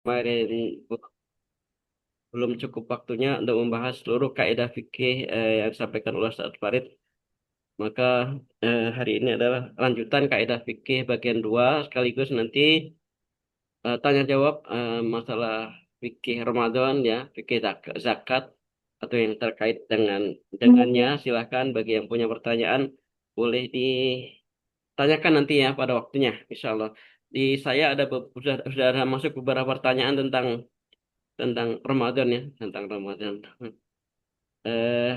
kemarin belum cukup waktunya untuk membahas seluruh kaidah fikih yang disampaikan oleh Ustaz Farid. Maka hari ini adalah lanjutan kaidah fikih bagian 2 sekaligus nanti tanya jawab masalah fikih Ramadan ya, fikih zakat atau yang terkait dengannya. Silahkan bagi yang punya pertanyaan boleh ditanyakan nanti ya pada waktunya, insya Allah. Di saya ada sudah ada masuk beberapa pertanyaan tentang tentang Ramadan ya, tentang Ramadan. Eh,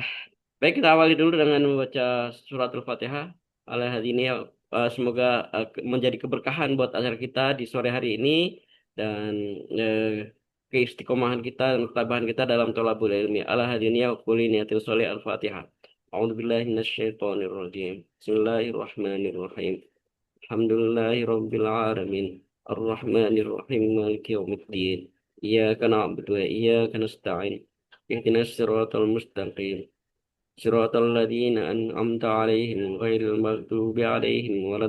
Baik, kita awali dulu dengan membaca suratul Fatihah. Oleh hari ini, ya, semoga menjadi keberkahan buat acara kita di sore hari ini dan eh, keistiqomahan kita dan ketabahan kita dalam thalabul ilmi. Ala hadiniya wa kulli niyatin sholih al-Fatihah. A'udzubillahi minasyaitonirrajim. Bismillahirrahmanirrahim. Alhamdulillahirabbil alamin. Arrahmanirrahim. Maliki yaumiddin. Iyyaka na'budu wa iyyaka nasta'in. Ihdinas siratal mustaqim. صراط الذين أنعمت عليهم غير المغضوب عليهم ولا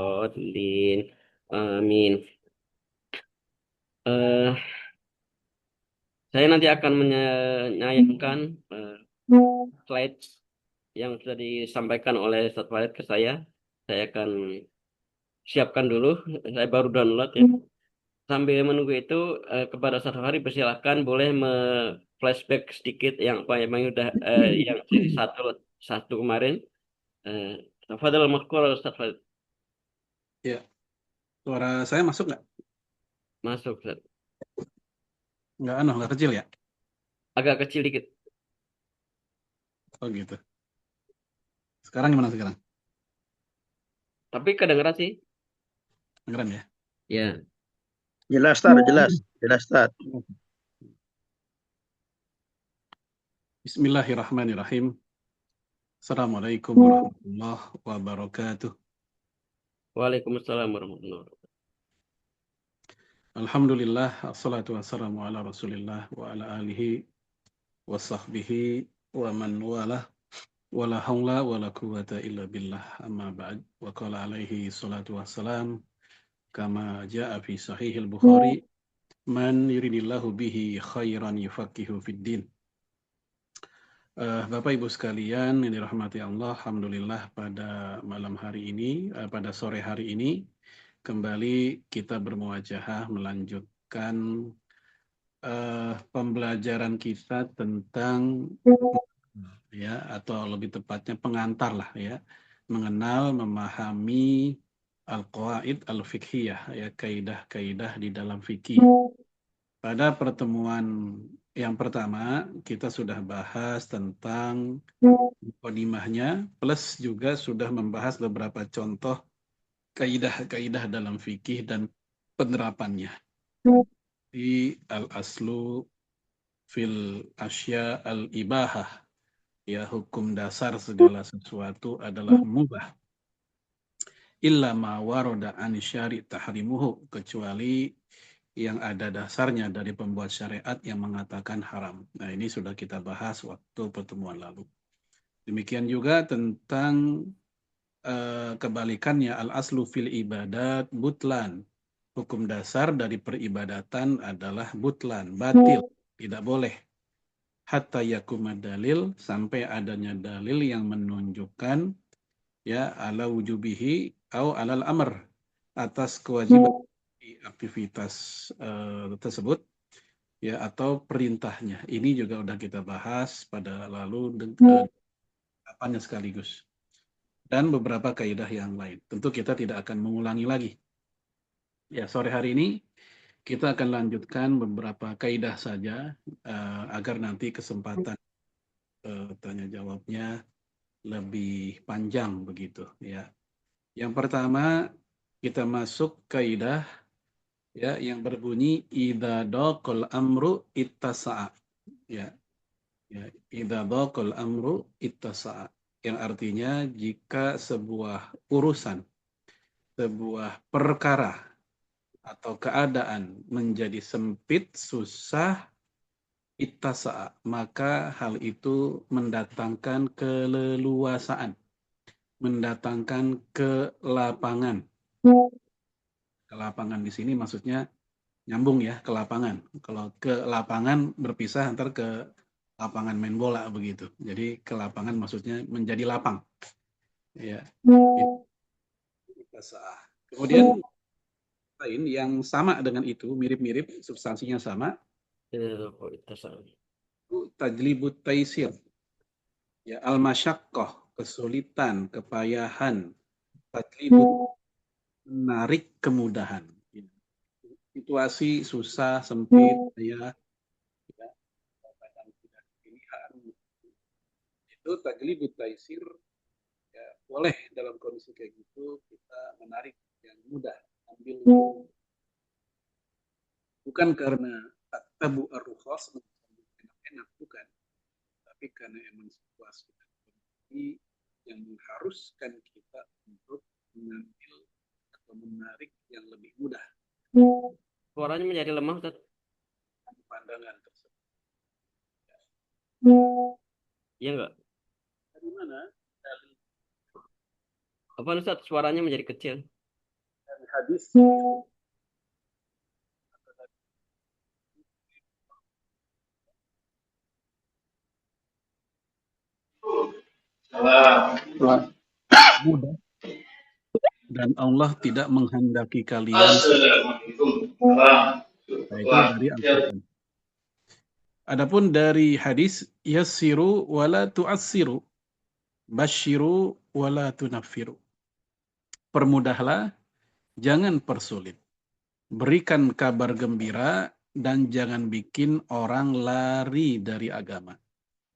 الضالين آمين. Eh, saya nanti akan menyayangkan slide yang sudah disampaikan oleh Ustaz Farid ke saya. Saya akan siapkan dulu. Saya baru download ya. Sambil menunggu itu kepada Ustaz Farid persilahkan boleh flashback sedikit yang apa yang sudah yang seri satu satu kemarin. Eh, Tafadhal Makhkur Ustaz Farid. Ya, suara saya masuk nggak? Masuk, Ustaz. Nggak kecil ya? Agak kecil dikit. Oh gitu. Sekarang gimana sekarang? Tapi kedengeran sih. Kedengeran ya? Ya. Jelas, Tar, jelas. Jelas, Tar. Bismillahirrahmanirrahim. Assalamualaikum warahmatullahi wabarakatuh. Waalaikumsalam warahmatullahi wabarakatuh. Alhamdulillah, assalatu wassalamu ala rasulillah wa ala alihi wa sahbihi wa man walah. Wa la hawla wa la quwata illa billah amma ba'd. Wa qala alaihi salatu wassalam kama ja'a fi sahihil Bukhari man yuridillahu bihi khairan yufaqihu fid din. Bapak Ibu sekalian yang dirahmati Allah, Alhamdulillah pada malam hari ini, pada sore hari ini, kembali kita bermuajahah melanjutkan pembelajaran kita tentang ya atau lebih tepatnya pengantar lah ya, mengenal, memahami al-qawaid al-fiqhiyah ya, kaidah-kaidah di dalam fikih. Pada pertemuan yang pertama, kita sudah bahas tentang mukadimahnya, plus juga sudah membahas beberapa contoh kaidah-kaidah dalam fikih dan penerapannya. Di al-aslu fil asya al-ibahah, ya hukum dasar segala sesuatu adalah mubah. Illa ma waroda an syari tahrimuhu, kecuali yang ada dasarnya dari pembuat syariat yang mengatakan haram. Nah, ini sudah kita bahas waktu pertemuan lalu. Demikian juga tentang kebalikannya, al-aslu fil ibadat butlan. Hukum dasar dari peribadatan adalah butlan, batil, tidak boleh. Hatta yakuma dalil, sampai adanya dalil yang menunjukkan ya ala wujubihi au alal amr, atas kewajiban aktivitas tersebut ya atau perintahnya. Ini juga sudah kita bahas pada lalu apanya sekaligus dan beberapa kaidah yang lain. Tentu kita tidak akan mengulangi lagi. Ya, sore hari ini kita akan lanjutkan beberapa kaidah saja agar nanti kesempatan tanya jawabnya lebih panjang begitu ya. Yang pertama kita masuk kaidah ya yang berbunyi idza daqal amru ittasa'a. Ya, ya, idza daqal amru ittasa'a, yang artinya jika sebuah urusan, sebuah perkara atau keadaan menjadi sempit, susah, ittasa'a, maka hal itu mendatangkan keleluasaan, mendatangkan kelapangan. Kelapangan di sini maksudnya nyambung ya ke lapangan. Kalau ke lapangan berpisah antar ke lapangan main bola begitu. Jadi ke lapangan maksudnya menjadi lapang. Ya, kemudian lain yang sama dengan itu, mirip-mirip, substansinya sama, Kok itu itu tajlibut taisir. Ya, al-masyaqqah, kesulitan, kepayahan, tajlibut, menarik kemudahan. Ya, situasi susah, sempit, ya, kadang tidak pilihan. Itu tajlibut taisir, ya, boleh dalam kondisi kayak gitu kita menarik yang mudah, ambil bukan karena tabu ar-rukhas, enak-enak, bukan, tapi karena emang situasi dan kondisi yang mengharuskan kita untuk mengambil atau menarik yang lebih mudah suaranya menjadi lemah, Ustaz. pandangan tersebut. Iya nggak? Dari mana? Dari, Apa Ustaz, suaranya menjadi kecil? dari hadis. Mudah. Dan Allah tidak menghendaki kalian. Nah, itu dari Al-Quran. Adapun dari hadis, yassiru wala tu'assiru, basyiru wala tunaffiru. Permudahlah, jangan persulit. Berikan kabar gembira dan jangan bikin orang lari dari agama.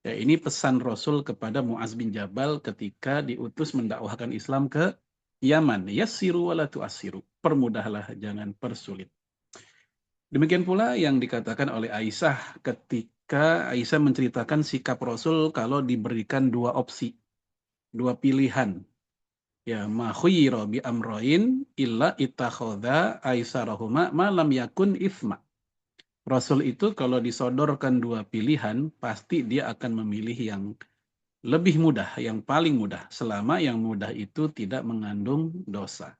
Ya, ini pesan Rasul kepada Muaz bin Jabal ketika diutus mendakwahkan Islam ke Yaman. Yassiru wala tu'assiru. Permudahlah, jangan persulit. Demikian pula yang dikatakan oleh Aisyah ketika Aisyah menceritakan sikap Rasul kalau diberikan dua opsi, dua pilihan. Ya, ma khuyira bi amroin illa ittakhadha aisarahuma ma lam yakun ithma. Rasul itu kalau disodorkan dua pilihan, pasti dia akan memilih yang lebih mudah, yang paling mudah, selama yang mudah itu tidak mengandung dosa.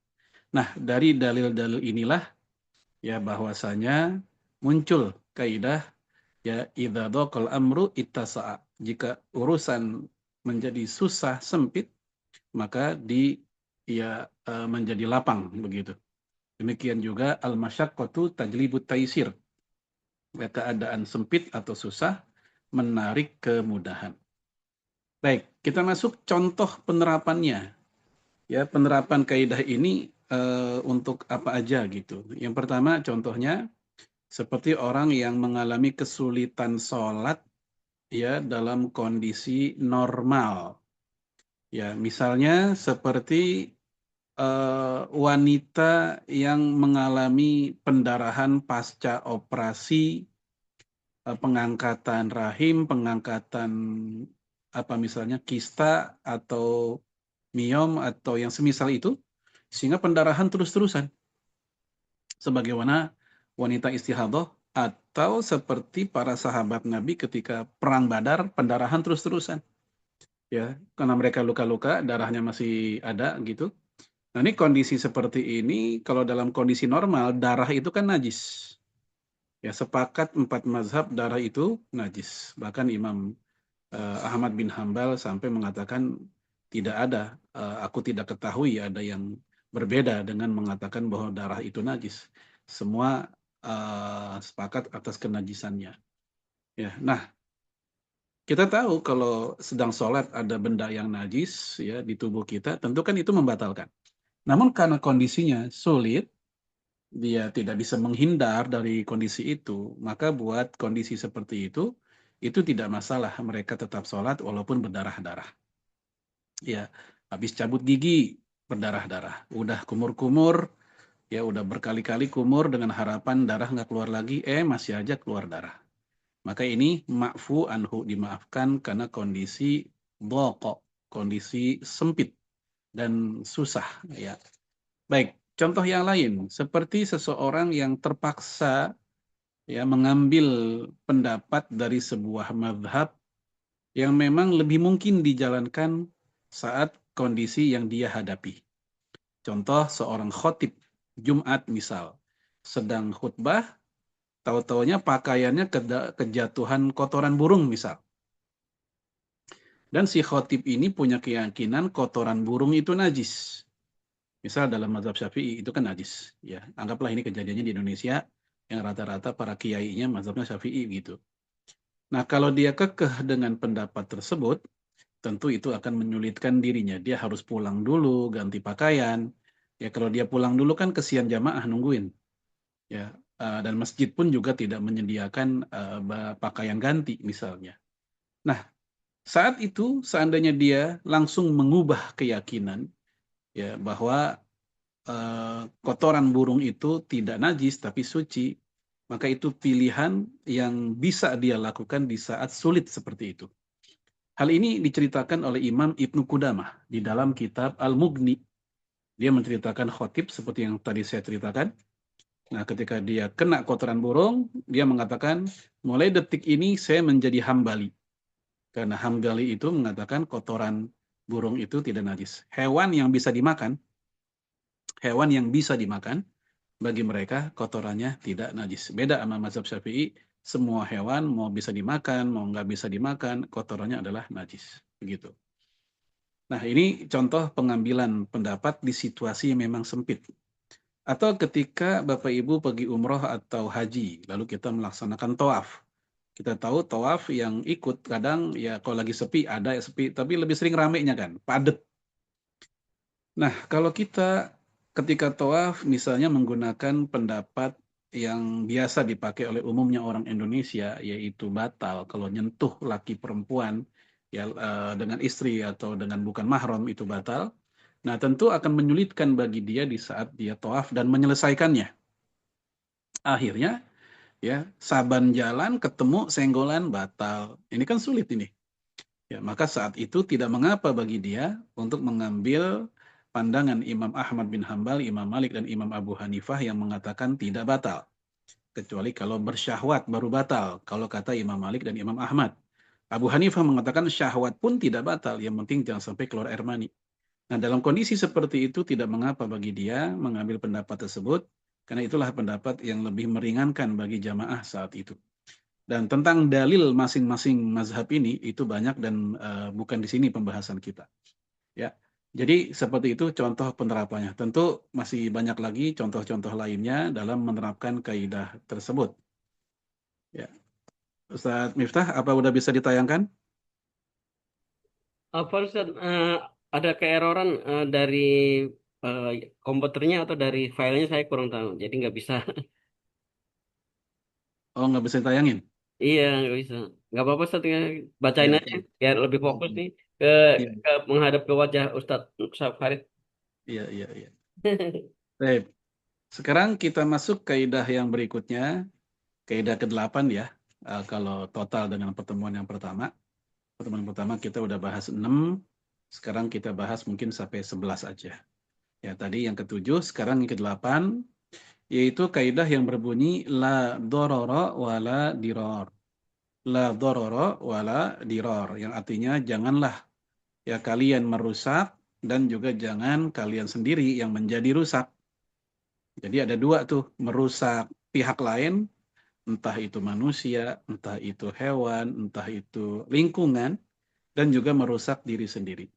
Nah, dari dalil-dalil inilah ya bahwasanya muncul kaidah ya idza dhaqal amru ittasa'a. Jika urusan menjadi susah sempit, maka menjadi lapang begitu. Demikian juga al-masyaqqatu tajlibut taisir. Keadaan sempit atau susah menarik kemudahan. Baik, kita masuk contoh penerapannya. Ya, penerapan kaidah ini untuk apa aja gitu. Yang pertama contohnya seperti orang yang mengalami kesulitan sholat ya dalam kondisi normal. Ya, misalnya seperti wanita yang mengalami pendarahan pasca operasi, pengangkatan rahim, pengangkatan apa misalnya kista atau miom atau yang semisal itu, sehingga pendarahan terus-terusan. Sebagaimana wanita istihadah atau seperti para sahabat Nabi ketika perang Badar, pendarahan terus-terusan. Ya, karena mereka luka-luka, darahnya masih ada gitu. Nah, ini kondisi seperti ini, kalau dalam kondisi normal, darah itu kan najis. Ya, sepakat 4 mazhab darah itu najis. Bahkan Imam Ahmad bin Hambal sampai mengatakan tidak ada, aku tidak ketahui ada yang berbeda dengan mengatakan bahwa darah itu najis. Semua sepakat atas kenajisannya. Ya, nah kita tahu kalau sedang sholat ada benda yang najis ya di tubuh kita, tentu kan itu membatalkan. Namun karena kondisinya sulit, dia tidak bisa menghindar dari kondisi itu, maka buat kondisi seperti itu tidak masalah. Mereka tetap sholat walaupun berdarah-darah. Ya, habis cabut gigi, berdarah-darah. Udah kumur-kumur, ya udah berkali-kali kumur dengan harapan darah nggak keluar lagi, masih aja keluar darah. Maka ini ma'fu anhu, dimaafkan karena kondisi dhaq, kondisi sempit dan susah ya. Baik, contoh yang lain seperti seseorang yang terpaksa ya mengambil pendapat dari sebuah mazhab yang memang lebih mungkin dijalankan saat kondisi yang dia hadapi. Contoh seorang khotib Jumat misal sedang khutbah tahu-taunya pakaiannya kejatuhan kotoran burung misal. Dan si khotib ini punya keyakinan kotoran burung itu najis. Misal dalam mazhab Syafi'i itu kan najis. Ya, anggaplah ini kejadiannya di Indonesia yang rata-rata para kiainya mazhabnya Syafi'i gitu. Nah, kalau dia kekeh dengan pendapat tersebut, tentu itu akan menyulitkan dirinya. Dia harus pulang dulu, ganti pakaian. Ya, kalau dia pulang dulu kan kesian jamaah nungguin. Ya, dan masjid pun juga tidak menyediakan pakaian ganti misalnya. Nah, saat itu seandainya dia langsung mengubah keyakinan ya bahwa kotoran burung itu tidak najis tapi suci, maka itu pilihan yang bisa dia lakukan di saat sulit seperti itu. Hal ini diceritakan oleh Imam Ibnu Qudamah di dalam kitab Al-Mughni. Dia menceritakan khotib seperti yang tadi saya ceritakan. Nah, ketika dia kena kotoran burung, dia mengatakan, mulai detik ini saya menjadi Hambali. Karena Hambali itu mengatakan kotoran burung itu tidak najis. Hewan yang bisa dimakan, bagi mereka kotorannya tidak najis. Beda sama mazhab Syafi'i, semua hewan mau bisa dimakan, mau nggak bisa dimakan, kotorannya adalah najis. Begitu. Nah, ini contoh pengambilan pendapat di situasi yang memang sempit. Atau ketika Bapak Ibu pergi umroh atau haji, lalu kita melaksanakan tawaf. Kita tahu tawaf yang ikut kadang ya kalau lagi sepi ada ya sepi, tapi lebih sering ramenya kan, padat. Nah, kalau kita ketika tawaf misalnya menggunakan pendapat yang biasa dipakai oleh umumnya orang Indonesia, yaitu batal kalau nyentuh laki perempuan ya dengan istri atau dengan bukan mahram itu batal. Nah, tentu akan menyulitkan bagi dia di saat dia tawaf dan menyelesaikannya. Akhirnya ya saban jalan ketemu senggolan batal. Ini kan sulit ini. Ya, maka saat itu tidak mengapa bagi dia untuk mengambil pandangan Imam Ahmad bin Hambal, Imam Malik, dan Imam Abu Hanifah yang mengatakan tidak batal. Kecuali kalau bersyahwat baru batal, kalau kata Imam Malik dan Imam Ahmad. Abu Hanifah mengatakan syahwat pun tidak batal, yang penting jangan sampai keluar air mani. Nah, dalam kondisi seperti itu tidak mengapa bagi dia mengambil pendapat tersebut, karena itulah pendapat yang lebih meringankan bagi jamaah saat itu. Dan tentang dalil masing-masing mazhab ini itu banyak dan bukan di sini pembahasan kita. Ya, jadi seperti itu contoh penerapannya. Tentu masih banyak lagi contoh-contoh lainnya dalam menerapkan kaidah tersebut. Ya, Ustaz Miftah, apa udah bisa ditayangkan? Apa Ustaz, ada keeroran dari eh, komputernya atau dari filenya saya kurang tahu. Jadi nggak bisa. Oh, nggak bisa ditayangin? Iya, nggak bisa. Nggak apa-apa Ustaz, ya. Bacain Ya, aja ya. biar lebih Hmm, fokus hmm. nih Iya, ke menghadap ke wajah Ustadz Farid. iya, iya, iya. Baik. Sekarang kita masuk kaidah yang berikutnya, kaidah ke-8 ya. Kalau total dengan pertemuan yang pertama. Pertemuan pertama kita udah bahas 6, sekarang kita bahas mungkin sampai 11 aja. Ya, tadi yang ke-7, sekarang yang ke-8, yaitu kaidah yang berbunyi la dororo wala diror. La dororo wala diror, yang artinya janganlah ya kalian merusak dan juga jangan kalian sendiri yang menjadi rusak. Jadi ada dua tuh, merusak pihak lain, entah itu manusia, entah itu hewan, entah itu lingkungan, dan juga merusak diri sendiri.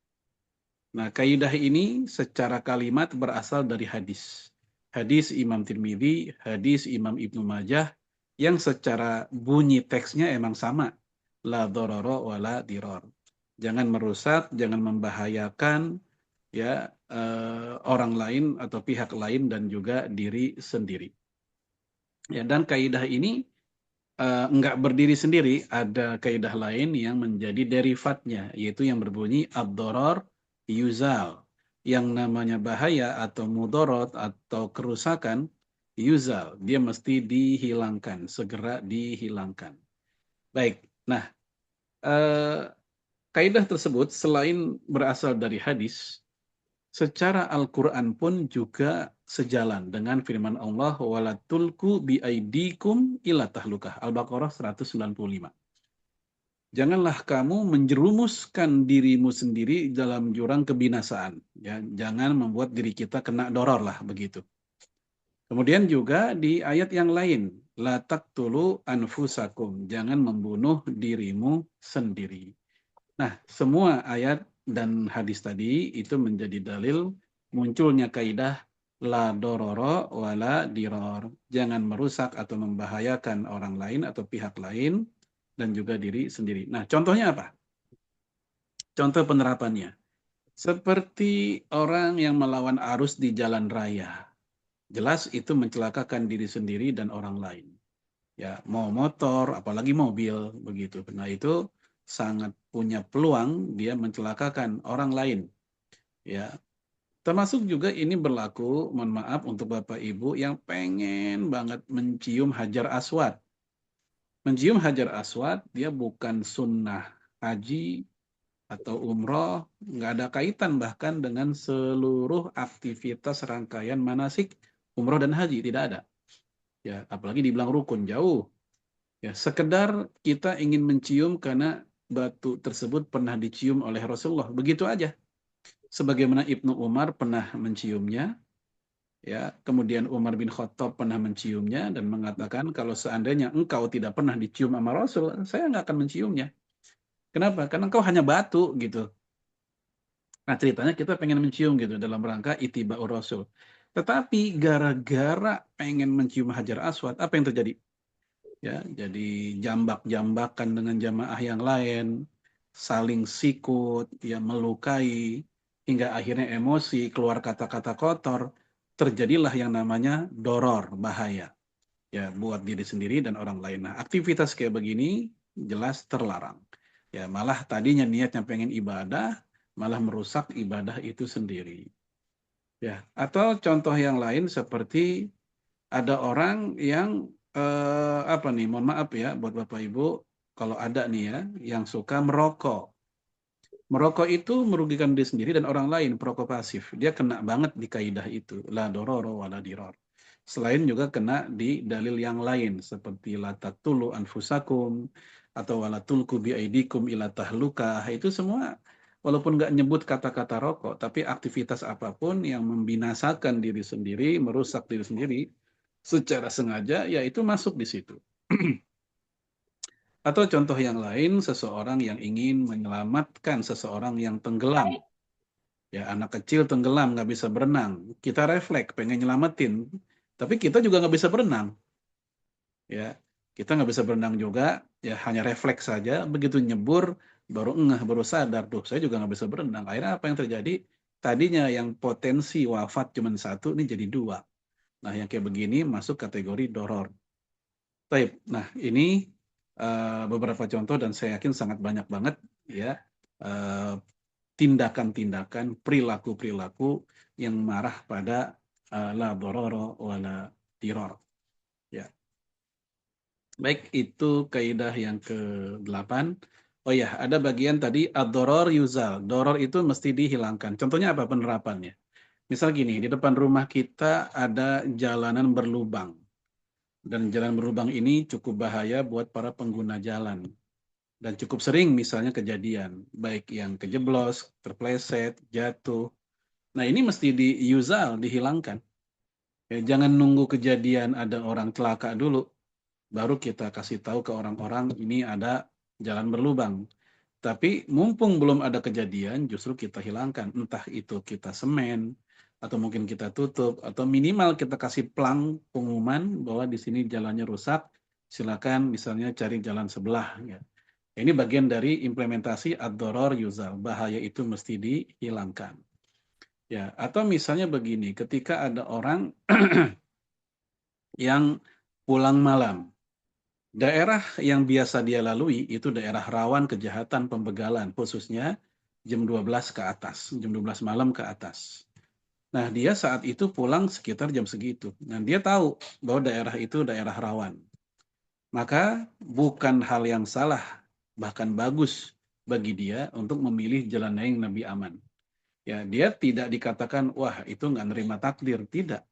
Nah, kaidah ini secara kalimat berasal dari hadis. Hadis Imam Tirmidzi, hadis Imam Ibnu Majah, yang secara bunyi teksnya emang sama. La dororo wa la diror. Jangan merusak, jangan membahayakan ya orang lain atau pihak lain dan juga diri sendiri. Ya, dan kaidah ini enggak berdiri sendiri, ada kaidah lain yang menjadi derivatnya, yaitu yang berbunyi ad-doror yuzal. Yang namanya bahaya atau mudorot atau kerusakan, yuzal. Dia mesti dihilangkan, segera dihilangkan. Baik, nah kaidah tersebut selain berasal dari hadis, secara Al-Quran pun juga sejalan dengan firman Allah wala tulku biaidikum ila tahlukah. Al-Baqarah 195. Janganlah kamu menjerumuskan dirimu sendiri dalam jurang kebinasaan. Ya, jangan membuat diri kita kena doror lah begitu. Kemudian juga di ayat yang lain, la taqtulu anfusakum, jangan membunuh dirimu sendiri. Nah, semua ayat dan hadis tadi itu menjadi dalil munculnya kaidah la dororo wala diror. Jangan merusak atau membahayakan orang lain atau pihak lain dan juga diri sendiri. Nah, contohnya apa? Contoh penerapannya. Seperti orang yang melawan arus di jalan raya. Jelas itu mencelakakan diri sendiri dan orang lain. Ya, mau motor, apalagi mobil, begitu. Nah, itu sangat punya peluang dia mencelakakan orang lain. Ya, termasuk juga ini berlaku, mohon maaf untuk Bapak Ibu yang pengen banget mencium Hajar Aswad. Mencium Hajar Aswad, dia bukan sunnah haji atau umroh, nggak ada kaitan bahkan dengan seluruh aktivitas rangkaian manasik umroh dan haji, tidak ada. Ya, apalagi dibilang rukun, jauh. Ya, sekedar kita ingin mencium karena batu tersebut pernah dicium oleh Rasulullah. Begitu aja. Sebagaimana Ibnu Umar pernah menciumnya, ya, kemudian Umar bin Khattab pernah menciumnya dan mengatakan kalau seandainya engkau tidak pernah dicium sama Rasul, saya nggak akan menciumnya. Kenapa? Karena engkau hanya batu gitu. Nah, ceritanya kita pengen mencium gitu dalam rangka ittiba'ur Rasul. Tetapi gara-gara pengen mencium Hajar Aswad, apa yang terjadi? Ya, jadi jambak-jambakan dengan jamaah yang lain, saling sikut, ya melukai, hingga akhirnya emosi, keluar kata-kata kotor, terjadilah yang namanya doror, bahaya. Ya, buat diri sendiri dan orang lain. Nah, aktivitas kayak begini jelas terlarang. Ya, malah tadinya niatnya pengen ibadah, malah merusak ibadah itu sendiri. Ya, atau contoh yang lain seperti ada orang yang apa nih, mohon maaf ya buat Bapak Ibu, kalau ada nih ya yang suka merokok. Merokok itu merugikan diri sendiri dan orang lain, perokok pasif. Dia kena banget di kaidah itu, la dororo wala diror. Selain juga kena di dalil yang lain seperti la taqtulu anfusakum atau wala tulku biaidikum ila tahluka. Itu semua walaupun nggak nyebut kata-kata rokok, tapi aktivitas apapun yang membinasakan diri sendiri, merusak diri sendiri secara sengaja, ya itu masuk di situ. Atau contoh yang lain, seseorang yang ingin menyelamatkan seseorang yang tenggelam. Ya, anak kecil tenggelam, nggak bisa berenang. Kita refleks, pengen nyelamatin. Tapi kita juga nggak bisa berenang. Ya, kita nggak bisa berenang juga, ya hanya refleks saja. Begitu nyebur, baru ngeh, baru sadar. Tuh, saya juga nggak bisa berenang. Akhirnya apa yang terjadi? Tadinya yang potensi wafat cuma satu, ini jadi dua. Nah, yang kayak begini masuk kategori doror. Baik, nah ini beberapa contoh dan saya yakin sangat banyak banget ya tindakan-tindakan, perilaku-perilaku yang marah pada la dororo wala diror. Ya, baik itu kaidah yang ke-8. Oh ya, ada bagian tadi ad-doror yuzal. Doror itu mesti dihilangkan. Contohnya apa penerapannya? Misal gini, di depan rumah kita ada jalanan berlubang. Dan jalan berlubang ini cukup bahaya buat para pengguna jalan. Dan cukup sering misalnya kejadian, baik yang kejeblos, terpleset, jatuh. Nah ini mesti diuzal, dihilangkan. Ya, jangan nunggu kejadian ada orang celaka dulu, baru kita kasih tahu ke orang-orang ini ada jalan berlubang. Tapi mumpung belum ada kejadian, justru kita hilangkan. Entah itu kita semen, atau mungkin kita tutup, atau minimal kita kasih plang pengumuman bahwa di sini jalannya rusak, silakan misalnya cari jalan sebelah. Ya. Ini bagian dari implementasi ad-doror yuzal. Bahaya itu mesti dihilangkan. Ya, atau misalnya begini, ketika ada orang yang pulang malam, daerah yang biasa dia lalui itu daerah rawan kejahatan pembegalan, khususnya jam 12 ke atas, jam 12 malam ke atas. Nah, dia saat itu pulang sekitar jam segitu. Nah, dia tahu bahwa daerah itu daerah rawan. Maka bukan hal yang salah, bahkan bagus bagi dia untuk memilih jalan yang lebih aman. Ya, dia tidak dikatakan, wah itu nggak nerima takdir. Tidak.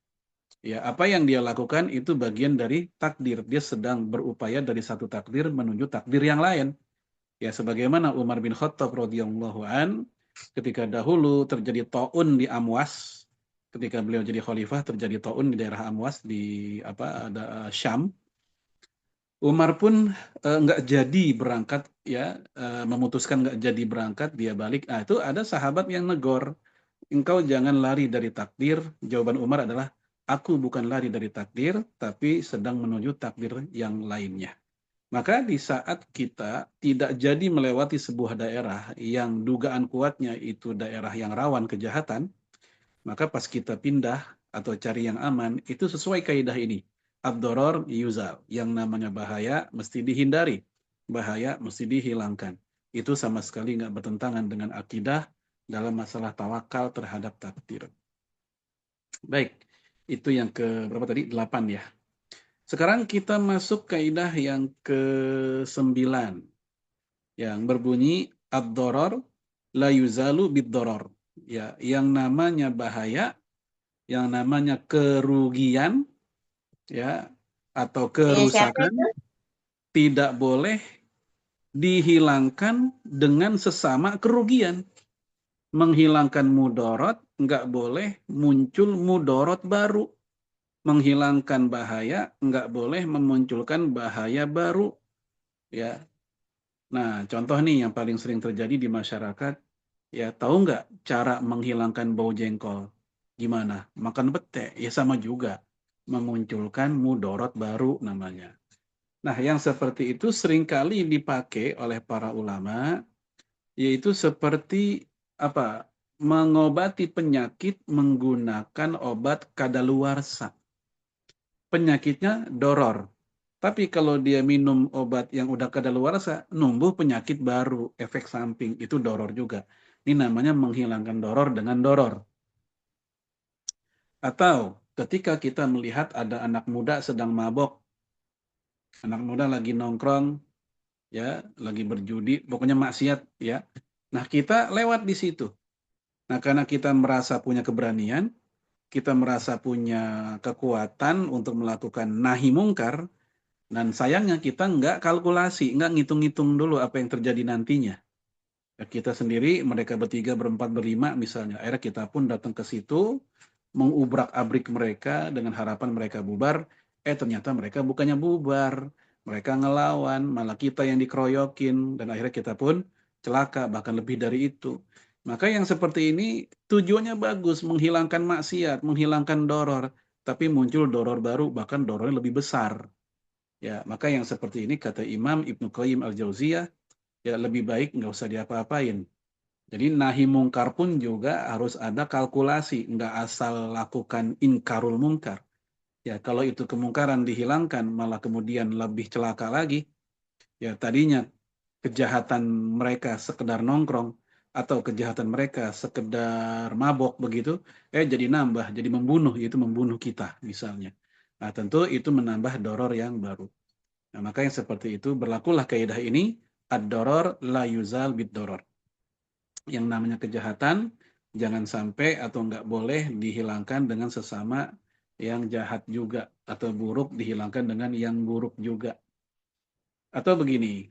Ya, apa yang dia lakukan itu bagian dari takdir. Dia sedang berupaya dari satu takdir menuju takdir yang lain. Ya, sebagaimana Umar bin Khattab radhiyallahu an ketika dahulu terjadi taun di Amwas, ketika beliau jadi khalifah terjadi taun di daerah Amwas di ada Syam. Umar pun nggak jadi berangkat ya, memutuskan nggak jadi berangkat, dia balik. Nah, itu ada sahabat yang negor, engkau jangan lari dari takdir. Jawaban Umar adalah, aku bukan lari dari takdir, tapi sedang menuju takdir yang lainnya. Maka di saat kita tidak jadi melewati sebuah daerah yang dugaan kuatnya itu daerah yang rawan kejahatan, maka pas kita pindah atau cari yang aman, itu sesuai kaidah ini. Ad-doror yuzal. Yang namanya bahaya mesti dihindari. Bahaya mesti dihilangkan. Itu sama sekali nggak bertentangan dengan akidah dalam masalah tawakal terhadap takdir. Baik, itu yang ke berapa tadi? 8 ya. Sekarang kita masuk kaidah yang ke-9. Yang berbunyi ad-doror la yuzalu bid-doror. Ya, yang namanya bahaya, yang namanya kerugian ya atau Punya siapa kerusakan itu? tidak boleh dihilangkan dengan sesama kerugian. Menghilangkan mudorot nggak boleh muncul mudorot baru. Menghilangkan bahaya nggak boleh memunculkan bahaya baru. Ya. Nah, contoh nih yang paling sering terjadi di masyarakat, ya tahu nggak cara menghilangkan bau jengkol? Gimana? Makan pete, ya sama juga. Memunculkan mudorot baru namanya. Nah, yang seperti itu seringkali dipakai oleh para ulama, yaitu seperti apa? Mengobati penyakit menggunakan obat kadaluarsa. Penyakitnya doror. Tapi kalau dia minum obat yang udah kadaluarsa, numbuh penyakit baru, efek samping, itu doror juga. Ini namanya menghilangkan doror dengan doror. Atau ketika kita melihat ada anak muda sedang mabok, anak muda lagi nongkrong, ya, lagi berjudi, pokoknya maksiat, ya. Nah, kita lewat di situ. Nah, karena kita merasa punya keberanian, kita merasa punya kekuatan untuk melakukan nahi mungkar, dan sayangnya kita nggak kalkulasi, nggak ngitung-ngitung dulu apa yang terjadi nantinya. Ya, kita sendiri, mereka bertiga, berempat, berlima misalnya. Akhirnya kita pun datang ke situ, mengubrak-abrik mereka dengan harapan mereka bubar. Ternyata mereka bukannya bubar. Mereka ngelawan, malah kita yang dikeroyokin. Dan akhirnya kita pun celaka, bahkan lebih dari itu. Maka yang seperti ini tujuannya bagus, menghilangkan maksiat, menghilangkan doror. Tapi muncul doror baru, bahkan dorornya lebih besar. Ya, maka yang seperti ini kata Imam Ibnu Qayyim Al-Jauziyah, ya lebih baik nggak usah diapa-apain. Jadi nahi mungkar pun juga harus ada kalkulasi, nggak asal lakukan inkarul mungkar. Ya, kalau itu kemungkaran dihilangkan, malah kemudian lebih celaka lagi. Ya, tadinya kejahatan mereka sekedar nongkrong, atau kejahatan mereka sekedar mabok begitu, jadi nambah, jadi membunuh, yaitu membunuh kita misalnya. Nah, tentu itu menambah doror yang baru. Nah, maka yang seperti itu berlakulah kaidah ini, ad-doror la yuzal bid-doror. Yang namanya kejahatan jangan sampai atau nggak boleh dihilangkan dengan sesama yang jahat juga, atau buruk dihilangkan dengan yang buruk juga. Atau begini,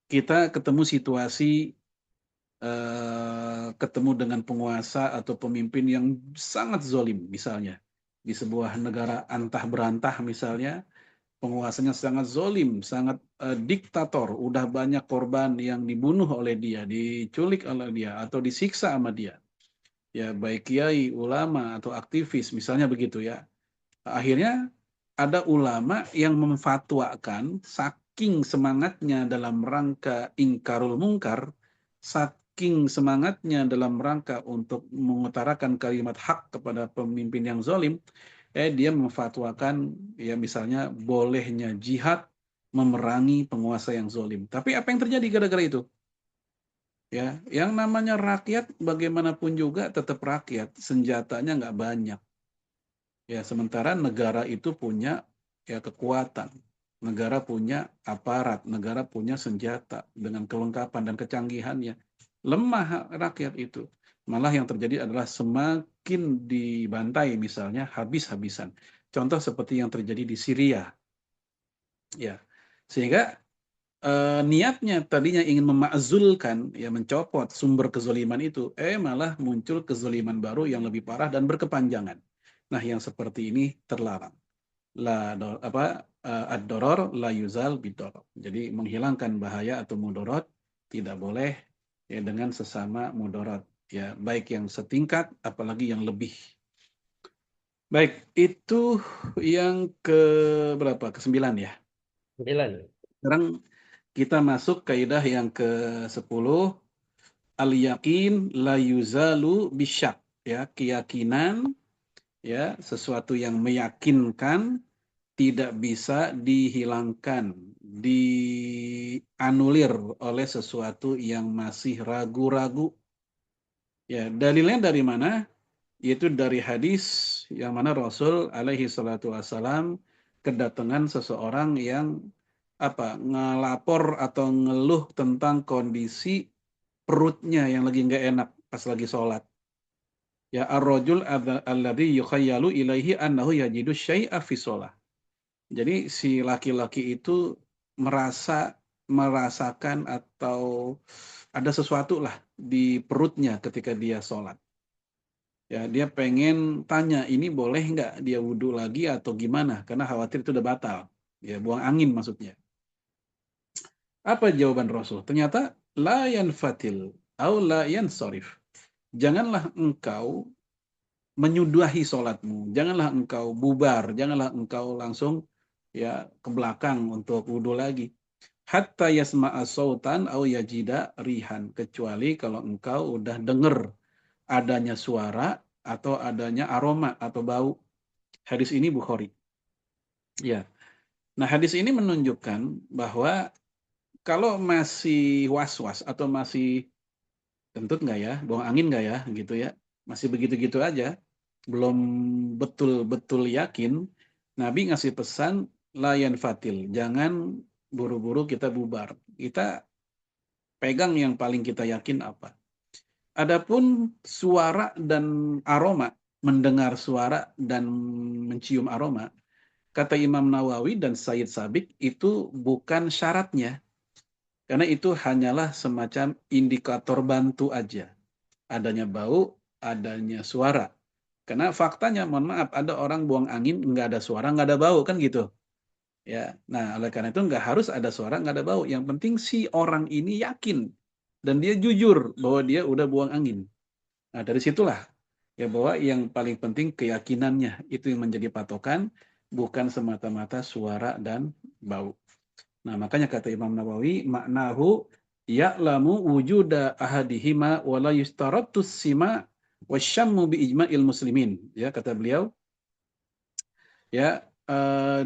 kita ketemu situasi ketemu dengan penguasa atau pemimpin yang sangat zolim misalnya di sebuah negara antah berantah misalnya, penguasanya sangat zolim, sangat diktator, udah banyak korban yang dibunuh oleh dia, diculik oleh dia, atau disiksa sama dia. Ya, baik kiai, ulama, atau aktivis, misalnya begitu ya. Akhirnya ada ulama yang memfatwakan, saking semangatnya dalam rangka ingkarul mungkar, saking semangatnya dalam rangka untuk mengutarakan kalimat hak kepada pemimpin yang zolim, dia memfatwakan ya misalnya bolehnya jihad memerangi penguasa yang zolim. Tapi apa yang terjadi gara-gara itu? Ya, yang namanya rakyat bagaimanapun juga tetap rakyat, senjatanya nggak banyak. Ya, sementara negara itu punya ya kekuatan, negara punya aparat, negara punya senjata dengan kelengkapan dan kecanggihannya. Lemah rakyat itu. Malah yang terjadi adalah semakin dibantai misalnya habis-habisan. Contoh seperti yang terjadi di Syria. Ya. Sehingga niatnya tadinya ingin memakzulkan, ya mencopot sumber kezoliman itu, malah muncul kezoliman baru yang lebih parah dan berkepanjangan. Nah, yang seperti ini terlarang. Ad-doror la yuzal bidoror. Jadi menghilangkan bahaya atau mudorot tidak boleh ya dengan sesama mudorot, ya baik yang setingkat apalagi yang lebih. Baik, itu yang ke berapa? Ke-9 ya. 9. Sekarang kita masuk kaidah yang ke-10, al-yaqin la yuzalu bisyak, ya, keyakinan ya, sesuatu yang meyakinkan tidak bisa dihilangkan, dianulir oleh sesuatu yang masih ragu-ragu. Ya, dalilnya dari mana? Yaitu dari hadis yang mana Rasul alaihi salatu wassalam kedatangan seseorang yang ngelapor atau ngeluh tentang kondisi perutnya yang lagi nggak enak pas lagi sholat. Ya, ar-rajul alladhi yukhayyalu ilaihi annahu yajidu syai'a fi sholat. Jadi si laki-laki itu merasakan atau ada sesuatu lah di perutnya ketika dia sholat. Ya, dia pengen tanya, ini boleh nggak dia wudhu lagi atau gimana? Karena khawatir itu udah batal. Ya, buang angin maksudnya. Apa jawaban Rasul? Ternyata la yanfatil au la yansorif. Janganlah engkau menyudahi sholatmu. Janganlah engkau bubar. Janganlah engkau langsung ya ke belakang untuk wudhu lagi. Hatta yasma'a sautan au yajida rihan. Kecuali kalau engkau udah dengar adanya suara atau adanya aroma atau bau. Hadis ini Bukhari. Ya. Nah, hadis ini menunjukkan bahwa kalau masih was-was atau masih kentut nggak ya, buang angin nggak ya, gitu ya, masih begitu-gitu aja, belum betul-betul yakin, Nabi ngasih pesan layan fatil, jangan buru-buru kita bubar. Kita pegang yang paling kita yakin apa. Adapun suara dan aroma, mendengar suara dan mencium aroma, kata Imam Nawawi dan Sayyid Sabiq itu bukan syaratnya. Karena itu hanyalah semacam indikator bantu aja. Adanya bau, adanya suara. Karena faktanya, mohon maaf, ada orang buang angin, nggak ada suara, nggak ada bau, kan gitu. Ya, nah oleh karena itu nggak harus ada suara, nggak ada bau. Yang penting si orang ini yakin dan dia jujur bahwa dia udah buang angin. Nah, dari situlah ya bahwa yang paling penting keyakinannya itu yang menjadi patokan, bukan semata-mata suara dan bau. Nah, makanya kata Imam Nawawi, maknahu ya'lamu wujuda ahadihima wa la yustarattus sima wasyammu bi ijma'il muslimin. Ya, kata beliau, ya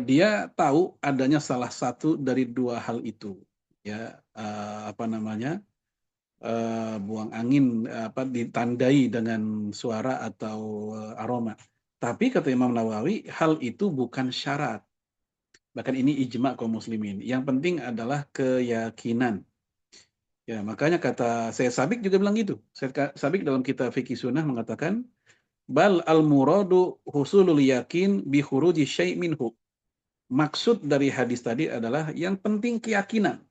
dia tahu adanya salah satu dari dua hal itu. Ya, buang angin ditandai dengan suara atau aroma. Tapi kata Imam Nawawi, hal itu bukan syarat. Bahkan ini ijma kaum muslimin. Yang penting adalah keyakinan. Ya, makanya kata saya Sabik juga bilang gitu. Saya Sabik dalam kitab Fikih Sunnah mengatakan, bal al muradu husulul yakin bi khuruji syai' minhu. Maksud dari hadis tadi adalah yang penting keyakinan.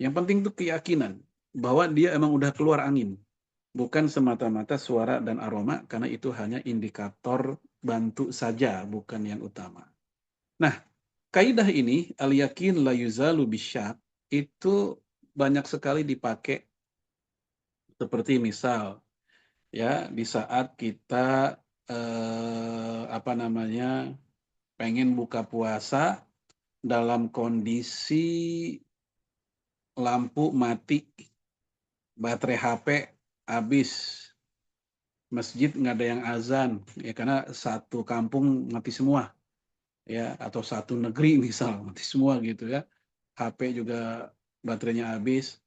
Yang penting itu keyakinan bahwa dia emang udah keluar angin. Bukan semata-mata suara dan aroma, karena itu hanya indikator bantu saja, bukan yang utama. Nah, kaidah ini, al-yakin la yuzalu bisyak, itu banyak sekali dipakai seperti misal, ya di saat kita pengen buka puasa dalam kondisi lampu mati, baterai HP habis, masjid nggak ada yang azan, ya karena satu kampung mati semua, ya atau satu negeri misal mati semua gitu ya, HP juga baterainya habis.